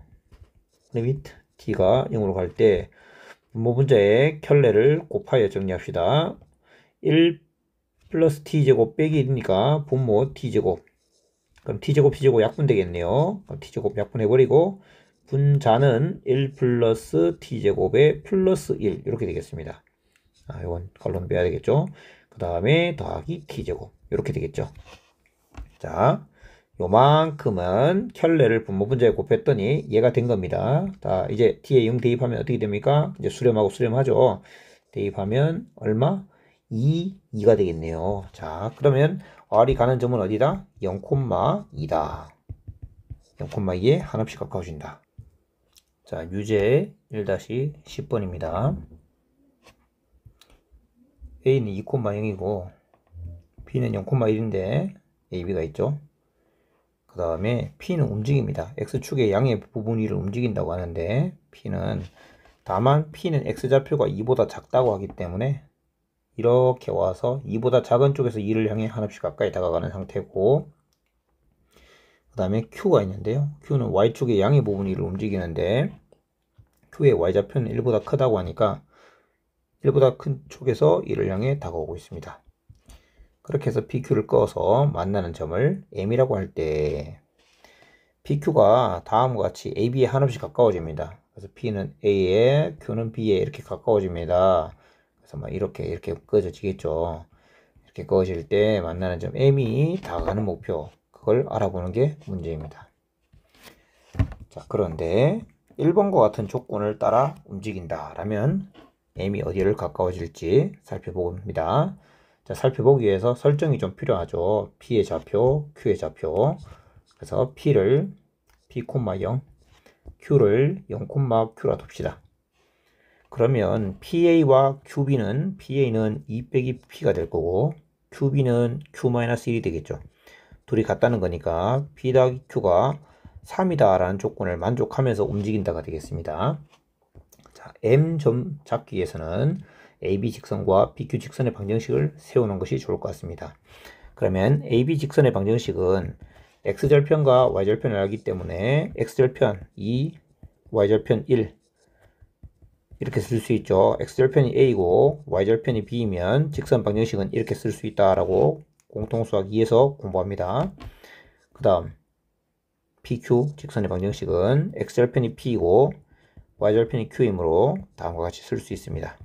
S1: 리미트 t가 0으로 갈 때 분모 분자의 켤레를 곱하여 정리합시다. 1 플러스 t제곱 빼기 1이니까 분모 t제곱 그럼 t제곱 약분 되겠네요. t제곱 약분해버리고 분자는 1 플러스 t제곱에 플러스 1 이렇게 되겠습니다. 이건 걸론 빼야 되겠죠. 그 다음에 더하기 t제곱 이렇게 되겠죠. 자, 요만큼은 켤레를 분모 분자에 곱했더니 얘가 된 겁니다. 자, 이제 t에 0 대입하면 어떻게 됩니까? 이제 수렴하고 수렴하죠. 대입하면 얼마? 2가 되겠네요. 자, 그러면 R이 가는 점은 어디다? 0,2다. 0,2에 한없이 가까워진다. 자, 유제 1-10번입니다. A는 2,0이고 B는 0,1인데 AB가 있죠. 그 다음에 P는 움직입니다. X축의 양의 부분 위를 움직인다고 하는데 다만 P는 X좌표가 2보다 작다고 하기 때문에 이렇게 와서 2보다 작은 쪽에서 2를 향해 한없이 가까이 다가가는 상태고 그 다음에 Q가 있는데요. Q는 Y축의 양의 부분 위를 움직이는데 Q의 Y좌표는 1보다 크다고 하니까 1보다 큰 쪽에서 2를 향해 다가오고 있습니다. 그렇게 해서 PQ를 꺼서 만나는 점을 M이라고 할 때 PQ가 다음과 같이 AB에 한없이 가까워집니다. 그래서 P는 A에 Q는 B에 이렇게 가까워집니다. 그래서 막 이렇게 꺼져지겠죠. 이렇게 꺼질 때 만나는 점 M이 다가가는 목표 그걸 알아보는 게 문제입니다. 자, 그런데 1번과 같은 조건을 따라 움직인다 라면 M이 어디를 가까워질지 살펴봅니다. 자, 살펴보기 위해서 설정이 좀 필요하죠. P의 좌표, Q의 좌표. 그래서 P를 P,0, Q를 0,Q라 둡시다. 그러면 PA와 QB는 PA는 2 빼기 P가 될 거고 QB는 Q-1이 되겠죠. 둘이 같다는 거니까 P 더하기 Q가 3이다 라는 조건을 만족하면서 움직인다가 되겠습니다. 자, M점 잡기 위해서는 AB 직선과 BQ 직선의 방정식을 세우는 것이 좋을 것 같습니다. 그러면 AB 직선의 방정식은 X절편과 Y절편을 알기 때문에 X절편 2, Y절편 1 이렇게 쓸 수 있죠. X절편이 A고 Y절편이 B이면 직선 방정식은 이렇게 쓸 수 있다라고 공통수학 2에서 공부합니다. 그 다음 PQ 직선의 방정식은 X절편이 P이고 Y절편이 Q이므로 다음과 같이 쓸 수 있습니다.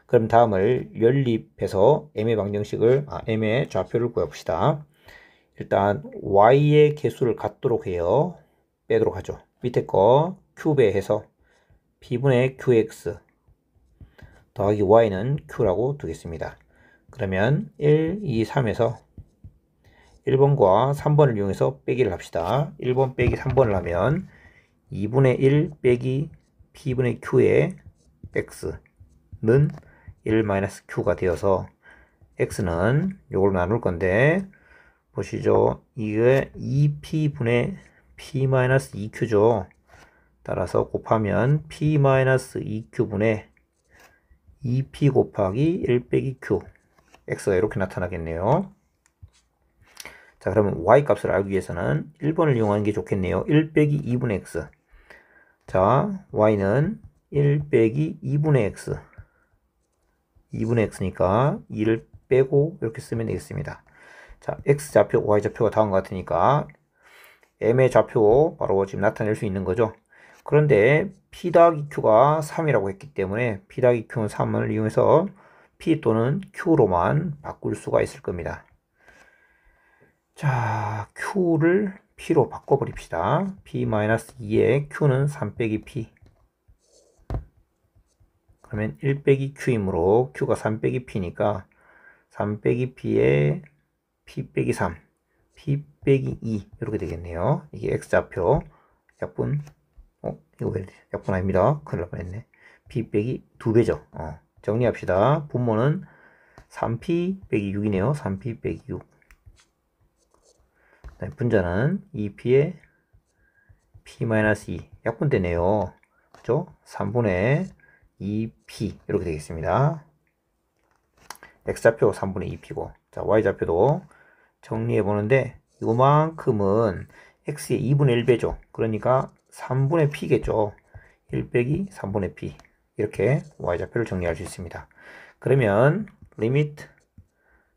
S1: 그럼 다음을 연립해서 M의 방정식을 M의 좌표를 구해봅시다. 일단 Y의 개수를 갖도록 해요. 빼도록 하죠. 밑에 거 Q배해서 P분의 QX 더하기 Y는 Q라고 두겠습니다. 그러면 1, 2, 3에서 1번과 3번을 이용해서 빼기를 합시다. 1번 빼기 3번을 하면 2분의 1 빼기 P분의 Q의 X는 1-Q가 되어서 X는 요걸 나눌 건데 보시죠. 이게 2P분의 P-2Q죠. 따라서 곱하면 P-2Q분의 2P 곱하기 1 빼기 Q X가 이렇게 나타나겠네요. 자, 그러면 Y 값을 알기 위해서는 1번을 이용하는 게 좋겠네요. 1 빼기 2분의 X. 자, Y는 1 빼기 2분의 X 2분의 x니까 2를 빼고 이렇게 쓰면 되겠습니다. 자, x좌표, y좌표가 다음과 같으니까 m의 좌표 바로 지금 나타낼 수 있는 거죠. 그런데 p 더하기 q가 3이라고 했기 때문에 p 더하기 q는 3을 이용해서 p 또는 q로만 바꿀 수가 있을 겁니다. 자, q를 p로 바꿔버립시다. p-2에 q는 3 빼기 p. 그러면 1 빼기 q이므로 q가 3 빼기 p니까 3 빼기 p에 p 빼기 3, p 빼기 2 이렇게 되겠네요. 이게 x좌표 약분, 이거 왜 약분 아닙니다. 큰일 날 뻔했네. p 빼기 2배죠. 정리합시다. 분모는 3p 빼기 6이네요. 3p 빼기 6. 분자는 2p에 p-2 약분되네요. 그죠? 3분의 2p 이렇게 되겠습니다. x좌표 3분의 2p고, 자, y좌표도 정리해 보는데 이만큼은 x의 2분의 1배죠. 그러니까 3분의 p겠죠. 1 빼기 3분의 p. 이렇게 y좌표를 정리할 수 있습니다. 그러면 리미트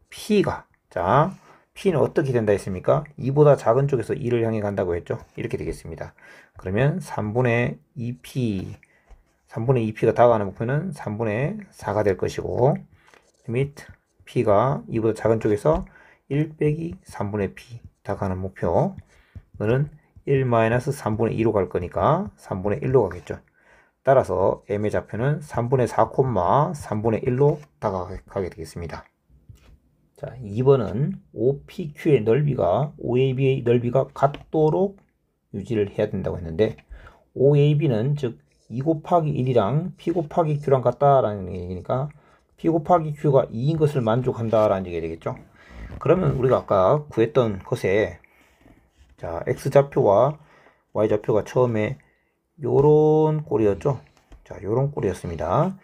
S1: p가, 자, p는 어떻게 된다 했습니까? 2보다 작은 쪽에서 2를 향해 간다고 했죠. 이렇게 되겠습니다. 그러면 3분의 2p가 다가가는 목표는 3분의 4가 될 것이고, 리미트 p가 2보다 작은 쪽에서 1 빼기 3분의 p 다가가는 목표는 1-3분의 2로 갈 거니까 3분의 1로 가겠죠. 따라서 m의 좌표는 3분의 4, 3분의 1로 다가가게 되겠습니다. 자, 2번은 OPQ의 넓이가 OAB의 넓이가 같도록 유지를 해야 된다고 했는데, OAB는 즉 2 곱하기 1이랑 P 곱하기 Q랑 같다라는 얘기니까 P 곱하기 Q가 2인 것을 만족한다라는 얘기가 되겠죠. 그러면 우리가 아까 구했던 것에, 자, X좌표와 Y좌표가 처음에 요런 꼴이었죠. 자, 요런 꼴이었습니다.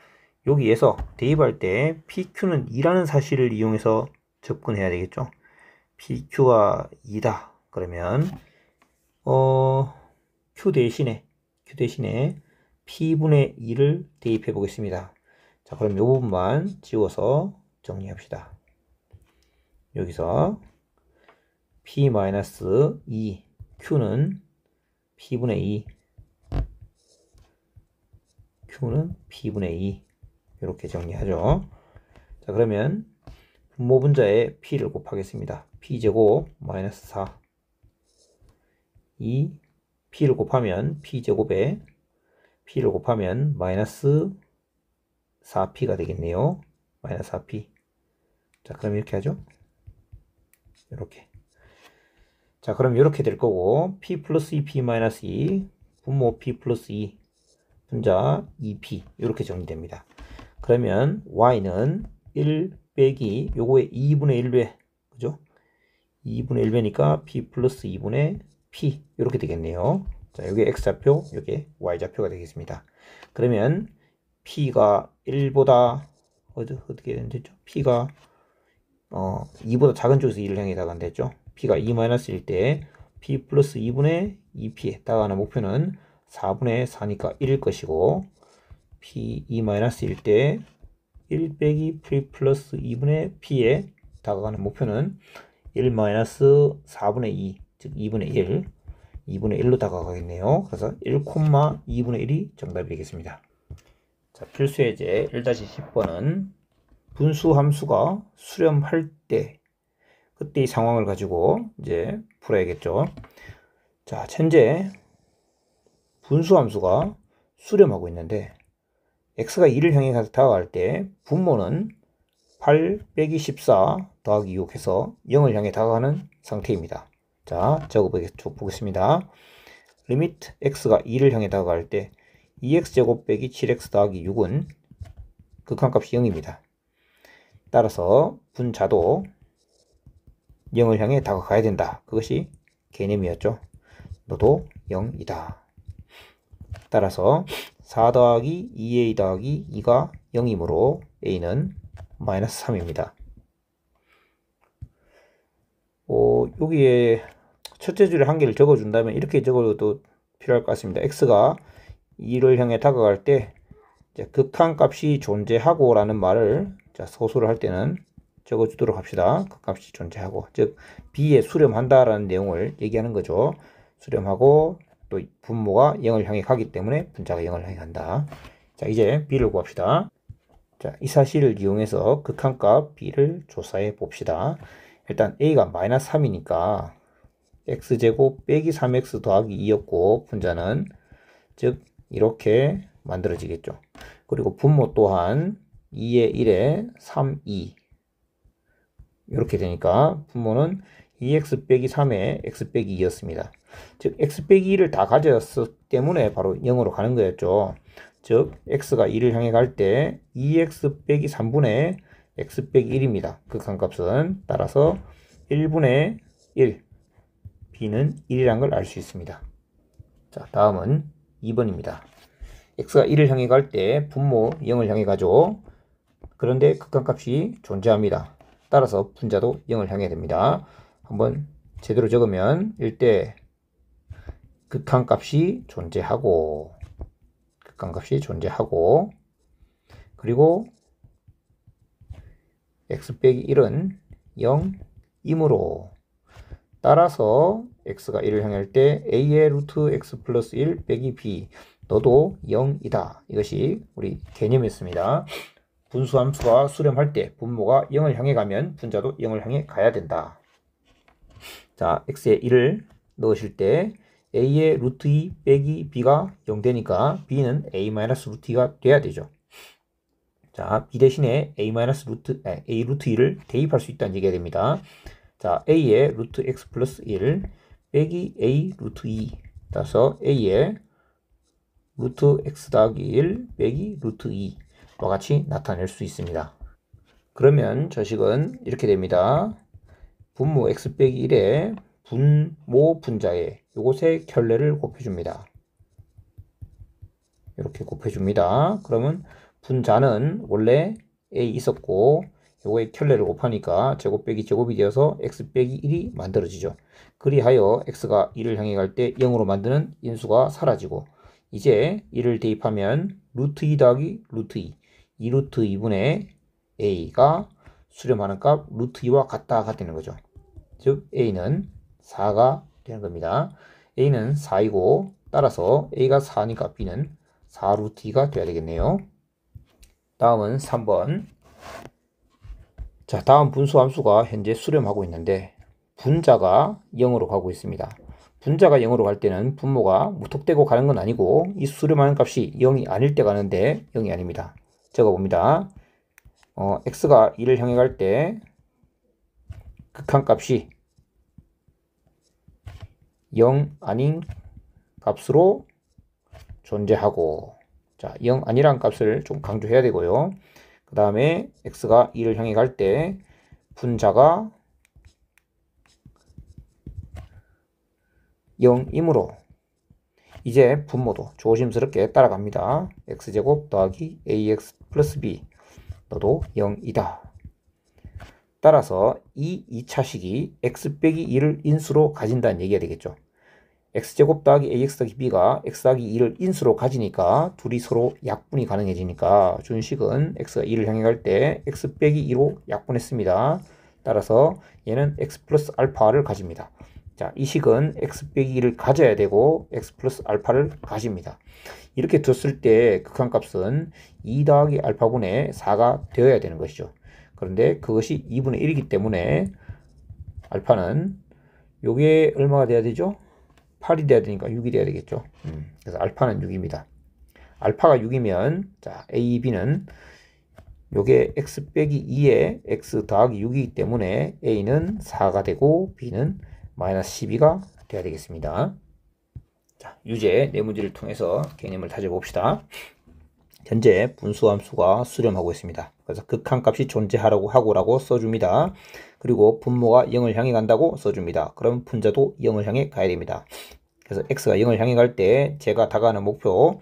S1: 여기에서 대입할 때 PQ는 2라는 사실을 이용해서 접근해야 되겠죠. PQ가 2다. 그러면 Q 대신에 P분의 2를 대입해 보겠습니다. 자, 그럼 이 부분만 지워서 정리합시다. 여기서 P-2 Q는 P분의 2, Q는 P분의 2 이렇게 정리하죠. 자, 그러면 분모 분자에 P를 곱하겠습니다. P제곱 마이너스 4, 이 P를 곱하면 P제곱에 P를 곱하면 마이너스 4P가 되겠네요. 마이너스 4P. 자, 그럼 이렇게 하죠. 이렇게. 자, 그럼 이렇게 될 거고, P 플러스 2P 마이너스 2, 분모 P 플러스 2, 분자 2P. 이렇게 정리됩니다. 그러면 Y는 1 빼기 요거의 2분의 1배. 그죠? 2분의 1배니까 P 플러스 2분의 P. 이렇게 되겠네요. 자, 요게 X좌표, 요게 Y좌표가 되겠습니다. 그러면 P가 1보다, 어떻게 되죠? P가 2보다 작은 쪽에서 2를 향해 다가간댔죠. P가 2-1일 때 P 플러스 2분의 2P에 다가가는 목표는 4분의 4니까 1일 것이고, P 2-1일 때 1 빼기 P 플러스 2분의 P에 다가가는 목표는 1-4분의 2, 즉 2분의 1, 2분의 1로 다가가겠네요. 그래서 1,2분의 1이 정답이 되겠습니다. 자, 필수예제 1-10번은 분수 함수가 수렴할 때, 그때의 상황을 가지고 이제 풀어야겠죠. 자, 현재 분수 함수가 수렴하고 있는데, x가 2를 향해 다가갈 때 분모는 8 빼기 14 더하기 6 해서 0을 향해 다가가는 상태입니다. 자, 적어보겠습니다. 리미트 x가 2를 향해 다가갈 때 2x제곱 빼기 7x 더하기 6은 극한값이 0입니다. 따라서 분자도 0을 향해 다가가야 된다. 그것이 개념이었죠. 너도 0이다. 따라서 4 더하기 2a 더하기 2가 0이므로 a는 마이너스 3입니다. 여기에 첫째 줄에 한 개를 적어준다면 이렇게 적어도 필요할 것 같습니다. x가 2를 향해 다가갈 때 이제 극한값이 존재하고 라는 말을 자, 소수를 할 때는 적어주도록 합시다. 그 값이 존재하고, 즉 b에 수렴한다라는 내용을 얘기하는 거죠. 수렴하고 또 분모가 0을 향해 가기 때문에 분자가 0을 향해 간다. 자, 이제 b를 구합시다. 자, 이 사실을 이용해서 극한값 b를 조사해 봅시다. 일단 a가 마이너스 3이니까 x제곱 빼기 3x 더하기 2였고, 분자는 즉 이렇게 만들어지겠죠. 그리고 분모 또한 2에 1에 3, 2 이렇게 되니까 분모는 2x 빼기 3에 x 빼기 2였습니다. 즉 x 빼기 2를 다 가졌기 때문에 바로 0으로 가는 거였죠. 즉 x가 2를 향해 갈 때 2x 빼기 3분의 x 빼기 1입니다. 극한값은 따라서 1분의 1 b는 1이란 걸 알 수 있습니다. 자, 다음은 2번입니다. x가 1을 향해 갈 때 분모 0을 향해 가죠. 그런데 극한값이 존재합니다. 따라서 분자도 0을 향해 됩니다. 한번 제대로 적으면 1대 극한값이 존재하고 그리고 x 빼기 1은 0이므로 따라서 x가 1을 향할 때 a의 루트 x 플러스 1 빼기 b 너도 0이다. 이것이 우리 개념이었습니다. 분수함수가 수렴할 때 분모가 0을 향해 가면 분자도 0을 향해 가야 된다. 자, x에 1을 넣으실 때 a의 루트 2 빼기 b가 0 되니까 b는 a 마이너스 루트 2가 돼야 되죠. 자, b 대신에 a 루트 2를 대입할 수 있다는 얘기가 됩니다. 자, a의 루트 x 플러스 1 빼기 a 루트 2 따라서 a의 루트 x 더하기 1 빼기 루트 2와 같이 나타낼 수 있습니다. 그러면 저 식은 이렇게 됩니다. 분모 x 빼기 1에 분모 분자에 요것의 켤레를 곱해줍니다. 이렇게 곱해줍니다. 그러면 분자는 원래 a 있었고 요거의 켤레를 곱하니까 제곱 빼기 제곱이 되어서 x 빼기 1이 만들어지죠. 그리하여 x가 1을 향해 갈 때 0으로 만드는 인수가 사라지고 이제 1을 대입하면 루트 2 더하기 루트 2 2루트 2분의 a가 수렴하는 값 루트 2와 같다가 되는 거죠. 즉 a는 4가 되는 겁니다. a는 4이고 따라서 a가 4니까 b는 4루트 2가 돼야 되겠네요. 다음은 3번. 자, 다음 분수함수가 현재 수렴하고 있는데 분자가 0으로 가고 있습니다. 분자가 0으로 갈 때는 분모가 무턱대고 가는 건 아니고 이 수렴하는 값이 0이 아닐 때 가는데 0이 아닙니다. 적어봅니다. x가 2를 향해 갈 때 극한값이 0 아닌 값으로 존재하고, 자, 0 아니란 값을 좀 강조해야 되고요. 그 다음에 x가 2를 향해 갈 때 분자가 0이므로 이제 분모도 조심스럽게 따라갑니다. x제곱 더하기 ax 플러스 b 너도 0이다. 따라서 이 2차식이 x 빼기 2를 인수로 가진다는 얘기가 되겠죠. x제곱 더하기 ax 더하기 b가 x 더하기 2를 인수로 가지니까 둘이 서로 약분이 가능해지니까 준식은 x가 2를 향해 갈 때 x 빼기 2로 약분했습니다. 따라서 얘는 x 플러스 알파를 가집니다. 자, 이 식은 x 빼기 2를 가져야 되고 x 플러스 알파를 가집니다. 이렇게 뒀을 때 극한값은 2 더하기 알파분의 4가 되어야 되는 것이죠. 그런데 그것이 2분의 1이기 때문에 알파는 요게 얼마가 돼야 되죠? 8이 돼야 되니까 6이 돼야 되겠죠. 그래서 알파는 6입니다. 알파가 6이면 자, a, b는 요게 x 빼기 2에 x 더하기 6이기 때문에 a는 4가 되고 b는 마이너스 12가 돼야 되겠습니다. 자, 유제 네 문제를 통해서 개념을 다져봅시다. 현재 분수함수가 수렴하고 있습니다. 그래서 극한값이 존재하라고 하고라고 써줍니다. 그리고 분모가 0을 향해 간다고 써줍니다. 그럼 분자도 0을 향해 가야 됩니다. 그래서 x가 0을 향해 갈 때 제가 다가가는 목표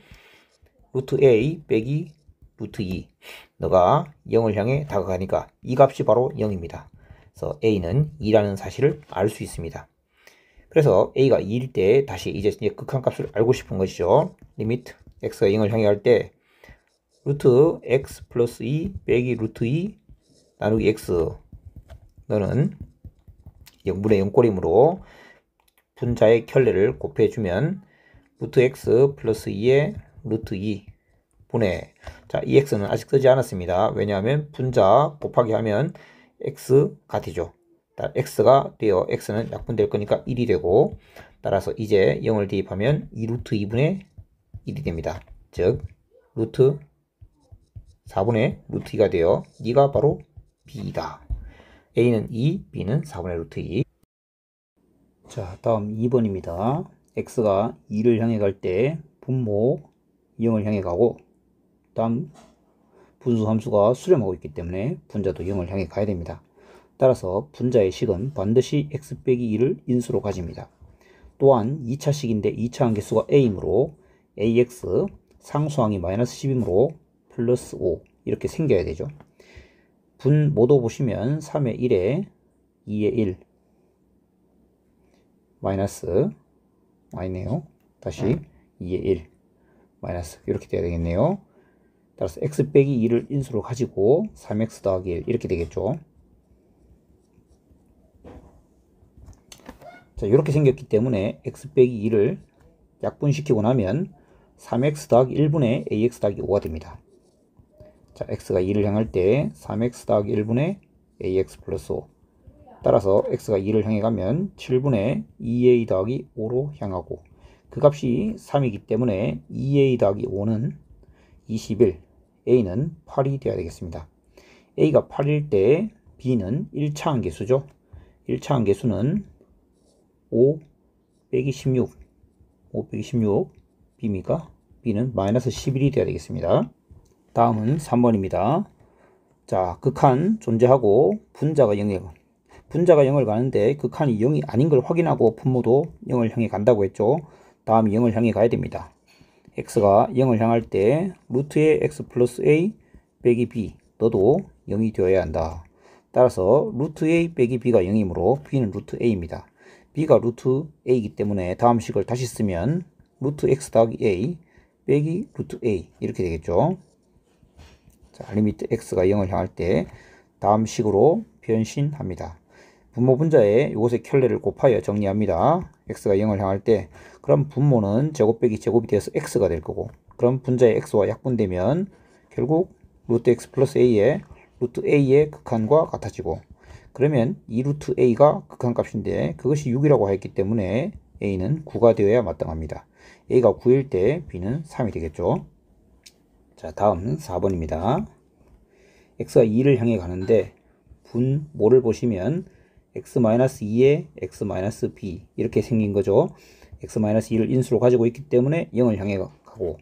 S1: 루트 a 빼기 루트 2 너가 0을 향해 다가가니까 이 값이 바로 0입니다. 그래서 a는 2라는 사실을 알 수 있습니다. 그래서 a가 2일 때 다시 이제 극한값을 알고 싶은 것이죠. 리미트 x가 0을 향해 갈 때 루트 x 플러스 2 빼기 루트 2 나누기 x 너는 0분의 0꼴이므로 분자의 켤레를 곱해주면 루트 x 플러스 2의 루트 2 분의, 자, 이 x는 아직 쓰지 않았습니다. 왜냐하면 분자 곱하기 하면 x가 되죠. x가 되어 x는 약분될 거니까 1이 되고, 따라서 이제 0을 대입하면 2 루트 2분의 1이 됩니다. 즉 루트 4분의 루트 2가 되어 2가 바로 b이다. a는 2, b는 4분의 루트 2. 자, 다음 2번입니다. x가 2를 향해 갈 때 분모 0을 향해 가고, 다음 분수 함수가 수렴하고 있기 때문에 분자도 0을 향해 가야 됩니다. 따라서 분자의 식은 반드시 x 빼기 2를 인수로 가집니다. 또한 2차 식인데 2차 함계수가 a이므로 ax 상수항이 마이너스 10이므로 플러스 5 이렇게 생겨야 되죠. 분 모도 보시면 3의 1에 2의 1 마이너스 아니네요. 다시 2의 1 마이너스 이렇게 돼야 되겠네요. 따라서 x 빼기 2를 인수로 가지고 3x 더하기 1 이렇게 되겠죠. 자, 이렇게 생겼기 때문에 x 빼기 2를 약분시키고 나면 3x 더하기 1분의 ax 더하기 5가 됩니다. 자, x가 2를 향할 때 3x 더하기 1분의 ax 플러스 5. 따라서 x가 2를 향해 가면 7분의 2a 더하기 5로 향하고, 그 값이 3이기 때문에 2a 더하기 5는 21, a는 8이 되어야 되겠습니다. a가 8일 때 b는 1차 함계수죠. 1차 함계수는 5 빼기 16, 5 빼기 16, b입니까? b는 마이너스 11이 되어야 되겠습니다. 다음은 3번입니다. 자, 극한 존재하고 분자가 0을 가는데 극한이 0이 아닌 걸 확인하고 분모도 0을 향해 간다고 했죠. 다음이 0을 향해 가야 됩니다. x가 0을 향할 때 루트의 x 플러스 a 빼기 b 너도 0이 되어야 한다. 따라서 루트 a 빼기 b가 0이므로 b는 루트 a입니다. b가 루트 a이기 때문에 다음 식을 다시 쓰면 루트 x 더하기 a 빼기 루트 a 이렇게 되겠죠. 자, 리미트 x가 0을 향할 때 다음 식으로 변신합니다. 분모 분자에 이것의 켤레를 곱하여 정리합니다. x가 0을 향할 때 그럼 분모는 제곱 빼기 제곱이 되어서 x가 될 거고, 그럼 분자의 x와 약분되면 결국 루트 x 플러스 a의 루트 a의 극한과 같아지고, 그러면 이 루트 a가 극한값인데 그것이 6이라고 했기 때문에 a는 9가 되어야 마땅합니다. a가 9일 때 b는 3이 되겠죠. 자, 다음 4번입니다. x가 2를 향해 가는데 분모를 보시면 x-2에 x-b 이렇게 생긴 거죠. x-2를 인수로 가지고 있기 때문에 0을 향해 가고,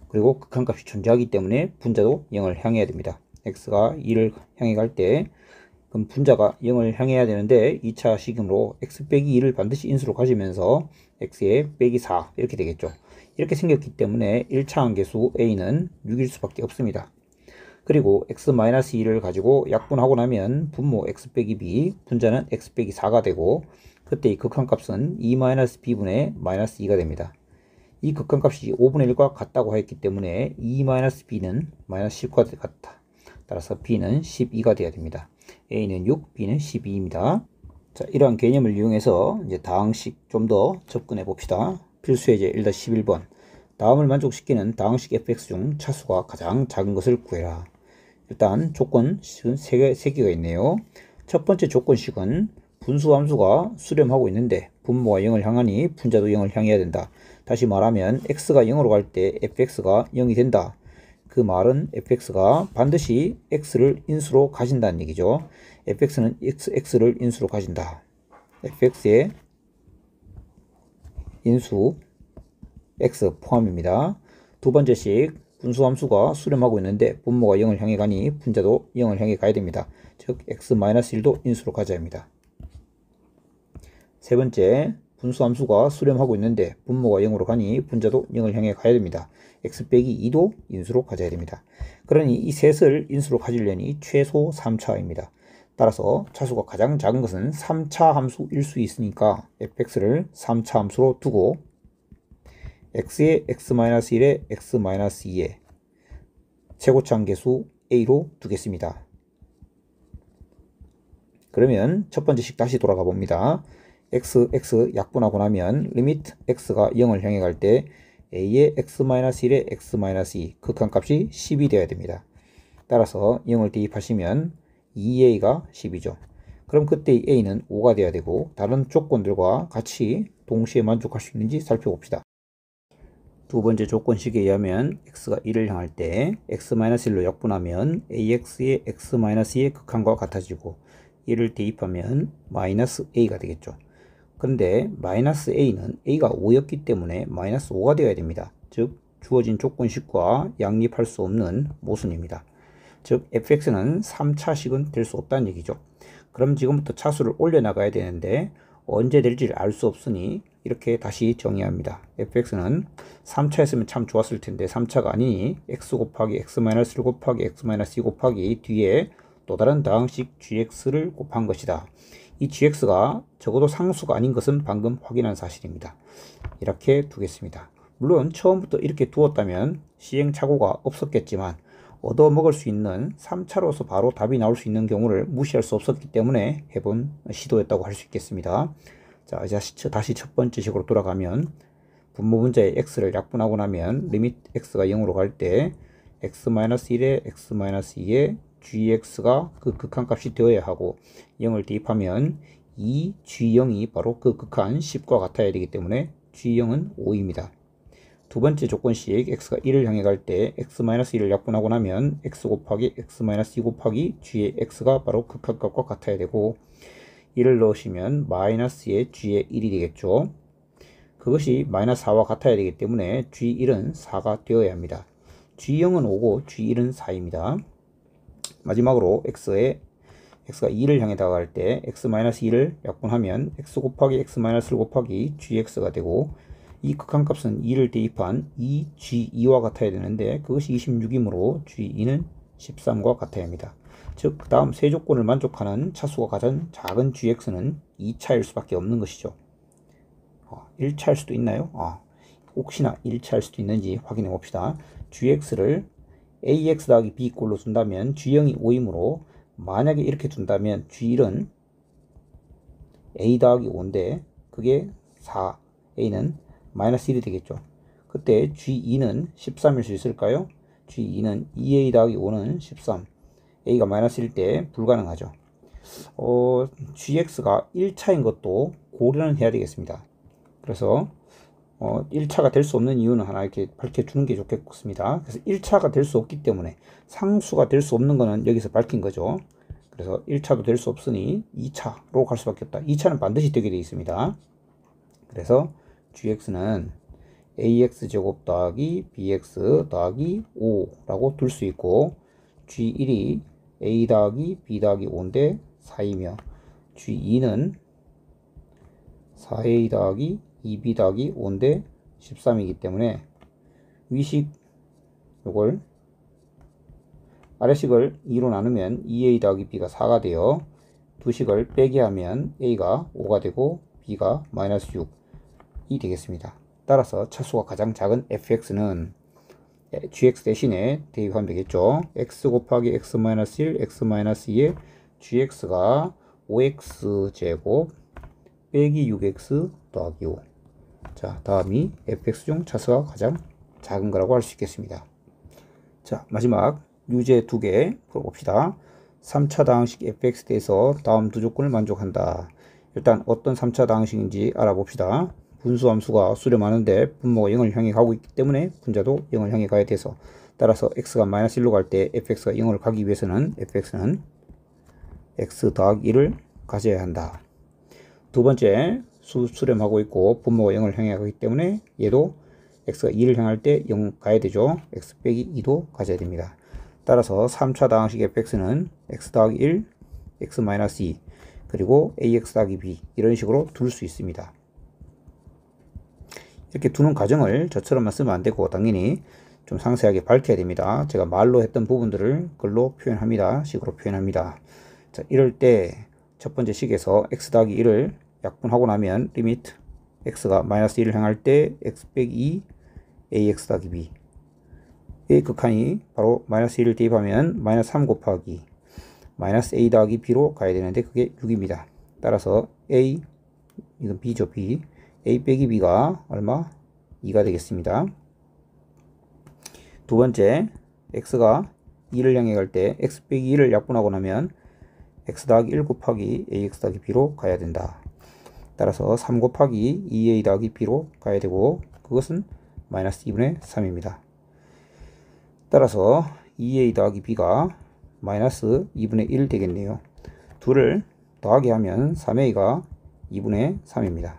S1: 그리고 극한값이 존재하기 때문에 분자도 0을 향해야 됩니다. x가 2를 향해 갈 때 그럼 분자가 0을 향해야 되는데 2차 식이므로 x 빼기 2를 반드시 인수로 가지면서 x의 빼기 4 이렇게 되겠죠. 이렇게 생겼기 때문에 1차 함계수 a는 6일 수밖에 없습니다. 그리고 x-2를 가지고 약분하고 나면 분모 x 빼기 b, 분자는 x 빼기 4가 되고, 그때 이 극한값은 2-b분의 마이너스 2가 됩니다. 이 극한값이 5분의 1과 같다고 했기 때문에 2-b는 마이너스 10과 같다. 따라서 b는 12가 되어야 됩니다. a는 6, b는 12입니다. 자, 이러한 개념을 이용해서 이제 다항식 좀 더 접근해 봅시다. 필수예제 1-11번. 다음을 만족시키는 다항식 fx 중 차수가 가장 작은 것을 구해라. 일단 조건식은 3개가 있네요. 첫 번째 조건식은 분수함수가 수렴하고 있는데 분모가 0을 향하니 분자도 0을 향해야 된다. 다시 말하면 x가 0으로 갈 때 fx가 0이 된다. 그 말은 fx가 반드시 x를 인수로 가진다는 얘기죠. fx는 x를 인수로 가진다. fx의 인수 x 포함입니다. 두 번째식 분수함수가 수렴하고 있는데 분모가 0을 향해 가니 분자도 0을 향해 가야 됩니다. 즉 x-1도 인수로 가져야 합니다. 세 번째, 분수함수가 수렴하고 있는데 분모가 0으로 가니 분자도 0을 향해 가야 됩니다. x 빼기 2도 인수로 가져야 됩니다. 그러니 이 셋을 인수로 가지려니 최소 3차입니다. 따라서 차수가 가장 작은 것은 3차 함수일 수 있으니까 fx를 3차 함수로 두고 x의 x-1에 x-2에 최고차 함계수 a로 두겠습니다. 그러면 첫 번째 식 다시 돌아가 봅니다. x 약분하고 나면 리미트 x가 0을 향해 갈 때 a의 x-1에 x-2 극한값이 10이 되어야 됩니다. 따라서 0을 대입하시면 2a가 10이죠. 그럼 그때 a는 5가 되어야 되고 다른 조건들과 같이 동시에 만족할 수 있는지 살펴봅시다. 두 번째 조건식에 의하면 x가 1을 향할 때 x-1로 약분하면 ax의 x-2의 극한과 같아지고 1을 대입하면 마이너스 a가 되겠죠. 그런데 마이너스 a는 a가 5였기 때문에 마이너스 5가 되어야 됩니다. 즉 주어진 조건식과 양립할 수 없는 모순입니다. 즉 fx는 3차식은 될 수 없다는 얘기죠. 그럼 지금부터 차수를 올려나가야 되는데 언제 될지를 알 수 없으니 이렇게 다시 정의합니다. fx는 3차였으면 참 좋았을 텐데 3차가 아니니 x 곱하기 x-1 곱하기 x-2 곱하기 뒤에 또 다른 다항식 gx를 곱한 것이다. 이 gx가 적어도 상수가 아닌 것은 방금 확인한 사실입니다. 이렇게 두겠습니다. 물론 처음부터 이렇게 두었다면 시행착오가 없었겠지만 얻어먹을 수 있는 3차로서 바로 답이 나올 수 있는 경우를 무시할 수 없었기 때문에 해본 시도였다고 할 수 있겠습니다. 자, 이제 다시 첫 번째 식으로 돌아가면 분모 문자의 x를 약분하고 나면 리미트 x가 0으로 갈 때 x-1에 x-2에 gx가 그 극한값이 되어야 하고 0을 대입하면 이 g0이 바로 그 극한 10과 같아야 되기 때문에 g0은 5입니다. 두 번째 조건식 x가 1을 향해 갈 때 x-1을 약분하고 나면 x 곱하기 x-2 곱하기 g의 x가 바로 극한값과 같아야 되고 1을 넣으시면 마이너스의 g의 1이 되겠죠. 그것이 마이너스 4와 같아야 되기 때문에 g1은 4가 되어야 합니다. g0은 5고 g1은 4입니다. 마지막으로 x가 2를 향해 다가갈 때 x-2를 약분하면 x 곱하기 x-1 곱하기 gx가 되고 이 극한값은 2를 대입한 2g2와 같아야 되는데 그것이 26이므로 g2는 13과 같아야 합니다. 즉 그 다음 세 조건을 만족하는 차수가 가장 작은 gx는 2차일 수밖에 없는 것이죠. 1차일 수도 있나요? 혹시나 1차일 수도 있는지 확인해 봅시다. gx를 ax 더하기 b 꼴로 둔다면 g0이 5이므로 만약에 이렇게 둔다면 g1은 a 더하기 5인데 그게 4, a는 마이너스 1이 되겠죠. 그때 g2는 13일 수 있을까요? g2는 2a 더하기 5는 13, a가 마이너스 1일 때 불가능하죠. gx가 1차인 것도 고려는 해야 되겠습니다. 그래서 1차가 될 수 없는 이유는 하나 이렇게 밝혀주는 게 좋겠습니다. 그래서 1차가 될 수 없기 때문에 상수가 될 수 없는 거는 여기서 밝힌 거죠. 그래서 1차도 될 수 없으니 2차로 갈 수밖에 없다. 2차는 반드시 되게 되어 있습니다. 그래서 gx는 ax제곱 더하기 bx 더하기 5라고 둘 수 있고 g1이 a 더하기 b 더하기 5인데 4이며 g2는 4a 더하기 2b 더하기 5인데 13이기 때문에 위식 요걸 아래식을 2로 나누면 2a 더하기 b가 4가 되어 두 식을 빼게 하면 a가 5가 되고 b가 마이너스 6이 되겠습니다. 따라서 차수가 가장 작은 fx는 gx 대신에 대입하면 되겠죠. x 곱하기 x-1, x-2의 gx가 5x제곱 빼기 6x 더하기 5. 자, 다음이 fx 중 차수가 가장 작은 거라고 할 수 있겠습니다. 자, 마지막 유제 2개 풀어봅시다. 3차 다항식 fx에 대해서 다음 두 조건을 만족한다. 일단 어떤 3차 다항식인지 알아봅시다. 분수함수가 수렴하는데 분모가 0을 향해 가고 있기 때문에 분자도 0을 향해 가야 돼서 따라서 x가 마이너스 1로 갈 때 fx가 0을 가기 위해서는 fx는 x 더하기 1을 가져야 한다. 두 번째 수렴하고 있고 분모가 0을 향해 가기 때문에 얘도 x가 2를 향할 때 0 가야 되죠. x 빼기 2도 가져야 됩니다. 따라서 3차 다항식 fx는 x 더하기 1, x 마이너스 2 그리고 ax 더하기 b 이런 식으로 둘 수 있습니다. 이렇게 두는 과정을 저처럼만 쓰면 안 되고 당연히 좀 상세하게 밝혀야 됩니다. 제가 말로 했던 부분들을 글로 표현합니다. 식으로 표현합니다. 자, 이럴 때 첫 번째 식에서 x 더하기 1을 약분하고 나면 리미트 x가 마이너스 1을 향할 때 x 빼기 2 ax 더하기 b 의 극한이 바로 마이너스 1을 대입하면 마이너스 3 곱하기 마이너스 a 더하기 b로 가야 되는데 그게 6입니다. 따라서 a, 이건 b죠, b. a 빼기 b가 얼마? 2가 되겠습니다. 두 번째, x가 2를 향해 갈 때 x 빼기 2를 약분하고 나면 x 더하기 1 곱하기 ax 더하기 b로 가야 된다. 따라서 3 곱하기 2a 더하기 b로 가야 되고 그것은 마이너스 2분의 3입니다. 따라서 2a 더하기 b가 마이너스 2분의 1 되겠네요. 둘을 더하게 하면 3a가 2분의 3입니다.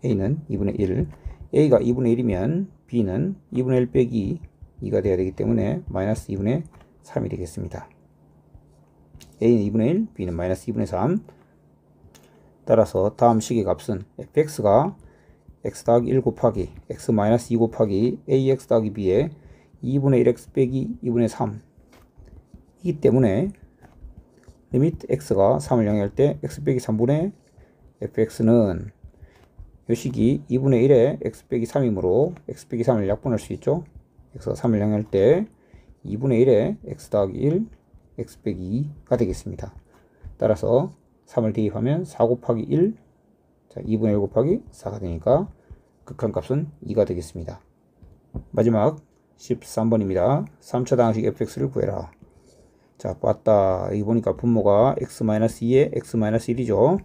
S1: a는 2분의 1, a가 2분의 1이면 b는 2분의 1 빼기 2가 돼야 되기 때문에 마이너스 2분의 3이 되겠습니다. a는 2분의 1, b는 마이너스 2분의 3. 따라서 다음 식의 값은 fx가 x 더하기 1 곱하기 x 마이너스 2 곱하기 ax 더하기 b에 2분의 1x 빼기 2분의 3 이기 때문에 리미트 x가 3을 향할 때 x 빼기 3분의 fx는 이 식이 2분의 1에 x 빼기 3이므로 x 빼기 3을 약분할 수 있죠. x가 3을 향할 때 2분의 1에 x 더하기 1 x 빼기 2가 되겠습니다. 따라서 3을 대입하면 4 곱하기 1, 자 2분의 1 곱하기 4가 되니까 극한값은 2가 되겠습니다. 마지막 13번입니다. 3차 방식 fx를 구해라. 자, 봤다. 여기 보니까 분모가 x-2에 x-1이죠.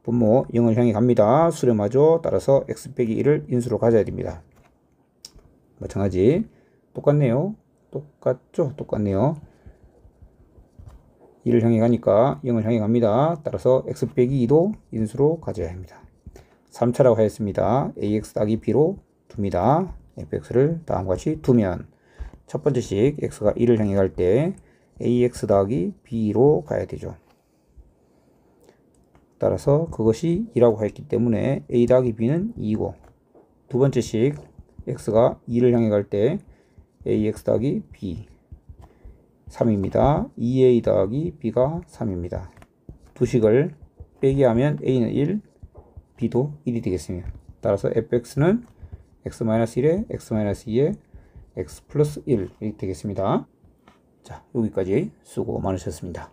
S1: 분모 0을 향해 갑니다. 수렴하죠. 따라서 x 빼기 1을 인수로 가져야 됩니다. 마찬가지. 똑같네요. 똑같죠? 똑같네요. 1을 향해 가니까 0을 향해 갑니다. 따라서 x 빼기 2도 인수로 가져야 합니다. 3차라고 하였습니다. ax 더하기 b로 둡니다. fx를 다음과 같이 두면 첫 번째 식 x가 1을 향해 갈 때 ax 더하기 b로 가야 되죠. 따라서 그것이 2라고 했기 때문에 a 더하기 b는 2고 두 번째 식 x가 2를 향해 갈 때 ax 더하기 b 3입니다. 2a 더하기 b가 3입니다. 두 식을 빼기 하면 a는 1, b도 1이 되겠습니다. 따라서 fx는 x-1에 x-2에 x 플러스 1 이렇게 되겠습니다. 자, 여기까지 수고 많으셨습니다.